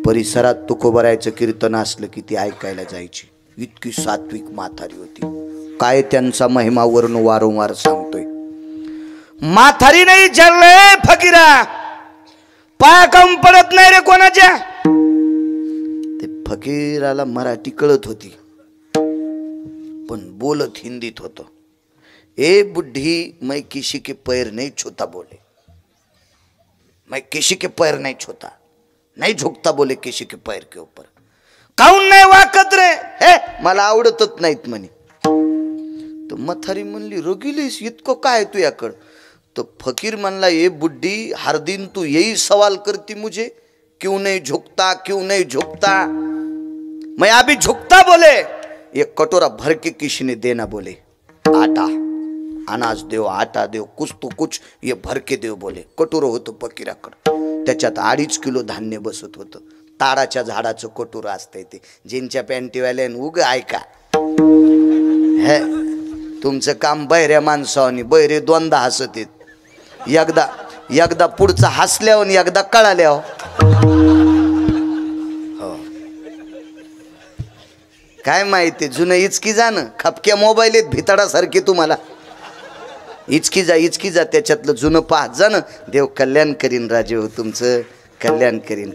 परिसरात तुकोबारायचं कीर्तन असलं की ती ऐकायला जायची. इतकी सात्विक म्हातारी होती. काय त्यांचा महिमा वरून वारंवार सांगतोय. म्हातारी नाही विचारलंय फकीरा, पाया कम पडत नाही रे कोणाच्या. ते फकीराला मराठी कळत होती पण बोलत हिंदीत होतं. ए बुढ़ी, मैं किसी के पैर नहीं छूता बोले, मैं किसी के पैर नहीं छूता, नहीं झुकता बोले किसी के पैर के ऊपर. काऊन नाही वाकत रे? हे मला आवडतच नाहीत म्हणे. तर म्हातारी म्हणली रोगिलीस इतकं काय तुझ्याकडं? तो फकीर म्हणला ए बुड्ढी, हर दिन तू यही सवाल करती मुझे, क्यों नहीं झुकता, क्यों नहीं झुकता. मैं अभी झुकता बोले. एक कटोरा भर के किसी ने देना बोले, आटा अनाज देव, आटा देव, कुछ तो कुछ ये भर के देव बोले. कटोरं होतं फकीराकडं. त्याच्यात 2.5 किलो धान्य बसत होतं. ताडाच्या झाडाचं कटोरं असतंय ते. जिनच्या पॅन्टीवाल्यान उग ऐका, हे तुमचं काम बहिऱ्या माणसावानी. बहिरे दोनदा हसत येत. एकदा पुढचा हसल्यावर एकदा कळाल्यावर. हो काय माहिती, जुनं इचकी जाणं. खपक्या मोबाईल आहेत भिताडासारखे तुम्हाला. इचकी जा त्याच्यातलं जुनं पाहत जा ना. देव कल्याण करीन राजे हो, तुमचं कल्याण करीन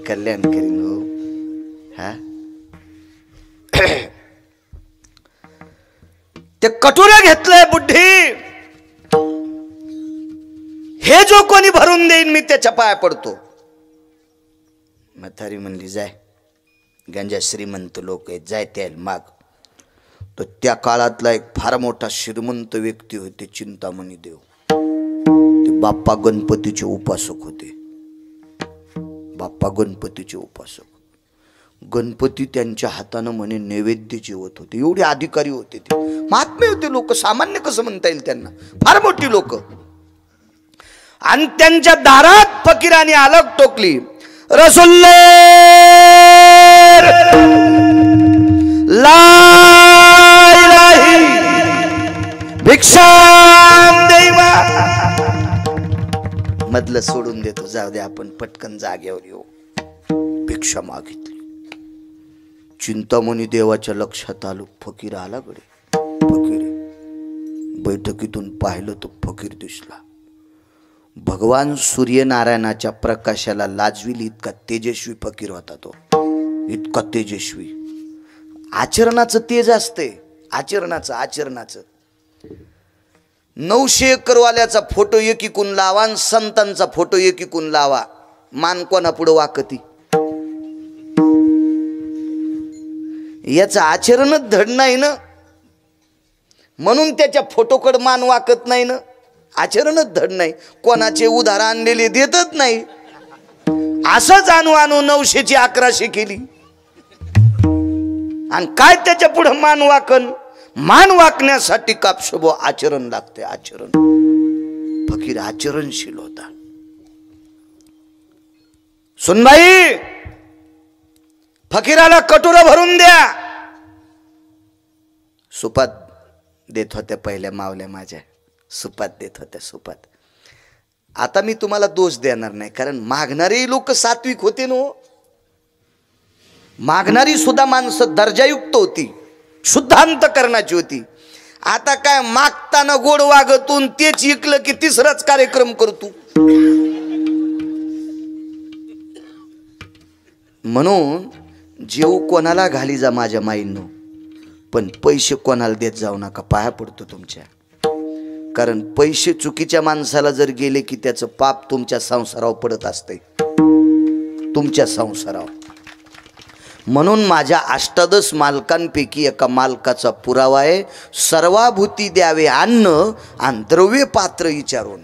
हो. हा ते कटोऱ्या घेतलंय बुड्ढी, हे जो कोणी भरून देईन मी त्याच्या पाया पडतो. म्हातारी म्हणली जाय, गंजा श्रीमंत लोक आहेत, जाय त्याला माग. तर त्या काळातला एक फार मोठा श्रीमंत व्यक्ती होते चिंतामणी देव. ते बाप्पा गणपतीचे उपासक होते. बाप्पा गणपतीचे उपासक. गणपती त्यांच्या हातानं म्हणे नैवेद्य जेवत होते. एवढे अधिकारी होते ते. महात्मे होते लोक, सामान्य कसं म्हणता येईल त्यांना, फार मोठी लोक. आणि त्यांच्या दारात फकीराने अलग टोकली, रसुल्ले ला भिक्षा देवा. मधलं सोडून देतो, जाऊ दे आपण पटकन जागेवर येऊ. भिक्षा मागितली. चिंतामणी देवाच्या लक्षात आलं फकीर आला गडे. फकीर बैठकीतून पाहिलं तर फकीर दिसला. भगवान सूर्यनारायणाच्या प्रकाशाला लाजविल इतका तेजस्वी फकीर होता तो. इतका तेजस्वी. आचरणाचं तेज असते. आचरणाचं 900 एकरवाल्याचा फोटो एकीकून लावा आणि संतांचा फोटो एकीकून लावा, मान कोणा पुढे वाकती. याचं आचरणच धड नाही ना, म्हणून त्याच्या फोटोकडे मान वाकत नाही ना. आचरणच धड नाही. कोणाचे उधार आणलेले देतच नाही. असंच आणू 900ची 1100 केली. आणि काय त्याच्या पुढे मान वाकन. मान वाकण्यासाठी कापशबो आचरण लागते. आचरण. फकीर आचरणशील होता. सुनबाई, फकीराला कटोरा भरून द्या. सुपात देत होत्या पहिल्या मावल्या माझ्या, सुपात देत होत्या, सुपात. आता मी तुम्हाला दोष देणार नाही, कारण मागणारे लोक सात्विक होते नो. मागणारी सुद्धा माणसं दर्जायुक्त होती, शुद्ध अंतकरणाची होती. आता काय मागताना गोड वागतून तेच ऐकलं की तिसराच कार्यक्रम करतो. म्हणून जेव कोणाला घाली जा माझ्या माईंनो, पण पैसे कोणाला देत जाऊ नका. पाया पडतो तुमच्या. कारण पैसे चुकीच्या माणसाला जर गेले की त्याचं पाप तुमच्या संसारावर पडत असते, तुमच्या संसारावर. म्हणून माझ्या 18 मालकांपैकी एका मालकाचा पुरावा आहे, सर्वाभूती द्यावे अन्न आणि द्रव्य पात्र विचारून.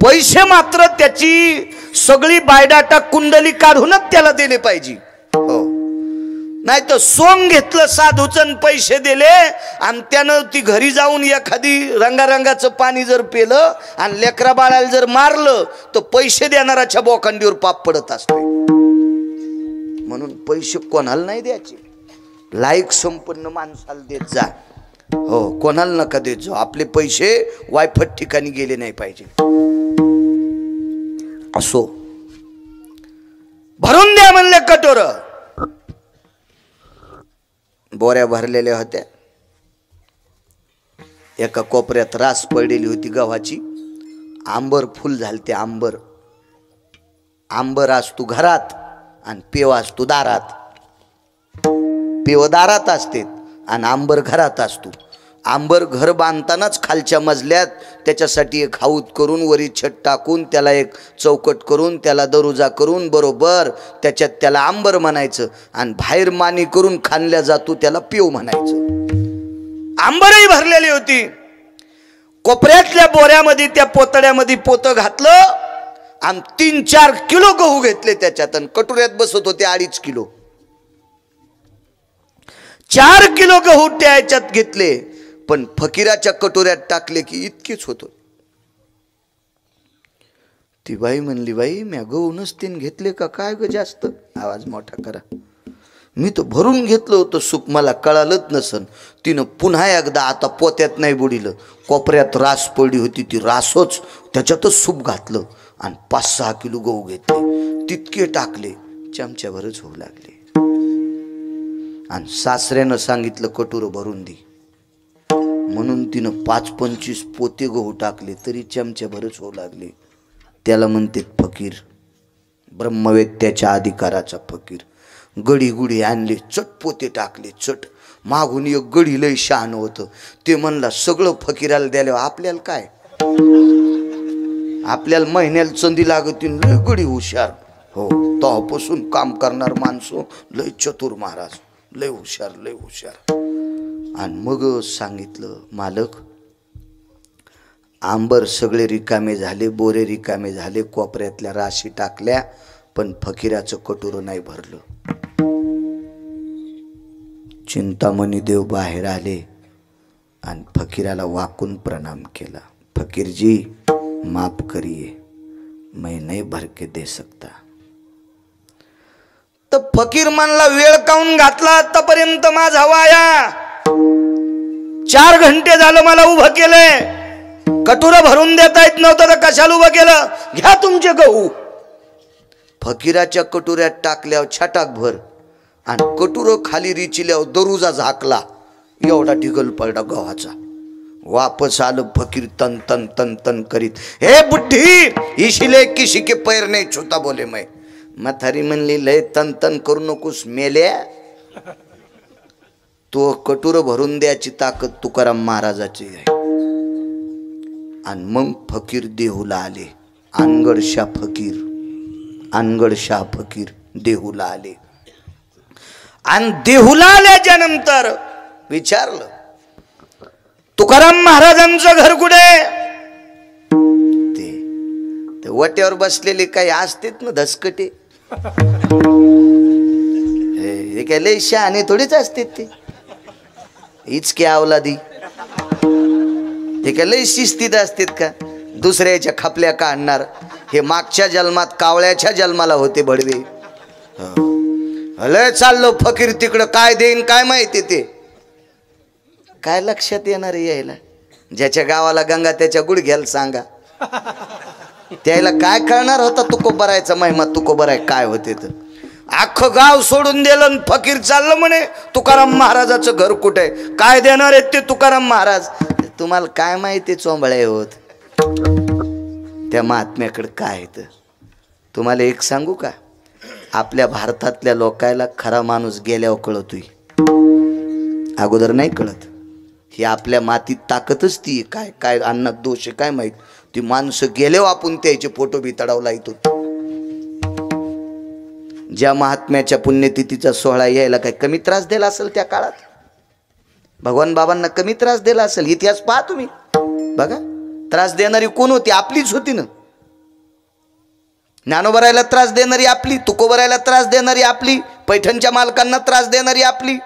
पैसे मात्र त्याची सगळी बायोडाटा कुंडली काढूनच त्याला दिले पाहिजे. हो, नाही तर सोंग घेतलं साधूचं पैसे दिले आणि त्यानं ती घरी जाऊन एखादी रंगारंगाचं पाणी जर पेलं आणि लेकरा बाळाला जर मारलं तर पैसे देणाराच्या बोकांडीवर पाप पडत असते. म्हणून पैसे कोणाला नाही द्यायचे. लायक संपन्न माणसाला देत जा. हो, कोणाला नका देत जाऊ. आपले पैसे वायफट ठिकाणी गेले नाही पाहिजे. असो, भरून द्या म्हणले कटोर. बोऱ्या भरलेल्या होत्या. एका कोपऱ्यात रास पडलेली होती गव्हाची. आंबर फुल झालते. आंबर असतो घरात आणि पेव असतो दारात. पेव दारात असते आणि आंबर घरात असतो. आंबर घर बांधतानाच खालच्या मजल्यात त्याच्यासाठी एक हाऊत करून वरी छत टाकून त्याला एक चौकट करून त्याला दरुजा करून बरोबर त्याच्यात त्याला आंबर म्हणायचं आणि बाहेर मानी करून खाणल्या जातो त्याला पेव म्हणायचं. आंबरही भरलेली होती. कोपऱ्यातल्या बोऱ्यामध्ये त्या पोतड्यामध्ये पोतं घातलं आणि 3-4 किलो गहू घेतले त्याच्यात आणि कटोऱ्यात बसत होते 2.5 किलो. 4 किलो गहू त्याच्यात घेतले पण फकीराच्या कटोऱ्यात टाकले की इतकेच होत. ती बाई म्हणली, बाई म्या गहू नसतीन घेतले का काय ग जास्त? आवाज मोठा करा. मी तर भरून घेतलं होतं सूप, मला कळालंच नसन. तिनं पुन्हा एकदा, आता पोत्यात नाही बुडिलं, कोपऱ्यात रास पडली होती ती रासच त्याच्यातच सूप घातलं आणि 5-6 किलो गहू घेतले. तितके टाकले, चमच्याभरच होऊ लागले. आणि सासऱ्यानं सांगितलं कटोरं भरून दे म्हणून तिनं 5-25 पोते गहू टाकले तरी चमच्याभरच होऊ लागले. त्याला म्हणते फकीर, ब्रह्मवेत्याच्या अधिकाराचा फकीर. गडी गुडी आणले, चट पोते टाकले, चट. मागून एक गडी लय शहाणं होतं. ते म्हणला सगळं फकीराला द्यायला आपल्याला काय, आपल्याला महिन्याला चंदी लागतील. लय गडी हुशार. हो, तेव्हापासून काम करणार माणसं लय चतुर महाराज, लय हुशार, लय हुशार. आणि मग सांगितलं, मालक आंबर सगळे रिकामे झाले, बोरे रिकामे झाले, कोपऱ्यातल्या राशी टाकल्या पण फकीराचं कटोरं नाही भरलं. चिंतामणी देव बाहेर आले आणि फकीराला वाकून प्रणाम केला. फकीरजी माफ करिए, मैं नहीं भर के दे सकता. तर फकीर म्हणला, वेळ काऊन घातला आतापर्यंत माझा वाया? 4 घंटे झालं मला उभं केलंय. कटोरं भरून देता येत नव्हतं तर कशाला उभं केलं? घ्या तुमचे गहू. फकीराच्या कटोऱ्यात टाकल्यावर छटाक भर आणि कटोरं खाली रिचिल्यावर दरुजा झाकला. एवढा ढिगल पडला गव्हाचा. वापस आलं फकीर तन तन तन तन करीत. हे बुड्ढी, इशिले किसी के पैर नहीं छूता बोले मैं. म्हातारी म्हणली, लय तन तन करू नकोस मेल्या. तो कटोरं भरून द्यायची ताकद तुकाराम महाराजाची आहे. आणि मग फकीर देहूला आले. अनगडशाह फकीर देहूला आले. आणि देहूला आल्याच्या नंतर विचारलं, तुकाराम महाराजांचं घर कुठे? ते वट्यावर बसलेले काही असतेत ना धसकटे, हे काय लय शहाणे थोडीच असते. ते इचके अवलादी ते काय लय शिस्तीत असतात का? दुसऱ्याच्या खपल्या काढणार. हे मागच्या जन्मात कावळ्याच्या जन्माला होते भडवे. लय चाललो फकीर तिकडं, काय देईन काय माहिती. ते काय लक्षात येणार यायला? ज्याच्या गावाला गंगा त्याच्या गुडघ्याला सांगा. त्याला काय कळणार होता तुकोबरायचा महिमा, तुकोबराय काय होते. तर अख्खं गाव सोडून दिलं फकीर चाललं म्हणे तुकाराम महाराजाचं घर कुठे, काय देणार आहेत ते तुकाराम महाराज. तुम्हाला काय माहिती चोंबळे होत त्या महात्म्याकडे काय तर. तुम्हाला एक सांगू का, आपल्या भारतातल्या लोकायला खरा माणूस गेल्यावर कळतोय, अगोदर नाही कळत. ही आपल्या मातीत ताकदच ती काय काय अन्नात दोष काय माहित. ती माणसं गेल्यावर आपण त्याचे फोटो बितडावला येतो. ज्या महात्म्याच्या पुण्यतिथीचा सोहळा यायला काय कमी त्रास दिला असेल त्या काळात? भगवान बाबांना कमी त्रास दिला असेल? इतिहास पहा तुम्ही, बघा. त्रास देणारी कोण होती? आपलीच होती ना. ज्ञानोबरायला त्रास देणारी आपली, तुकोबरायला त्रास देणारी आपली, पैठणच्या मालकांना त्रास देणारी आपली.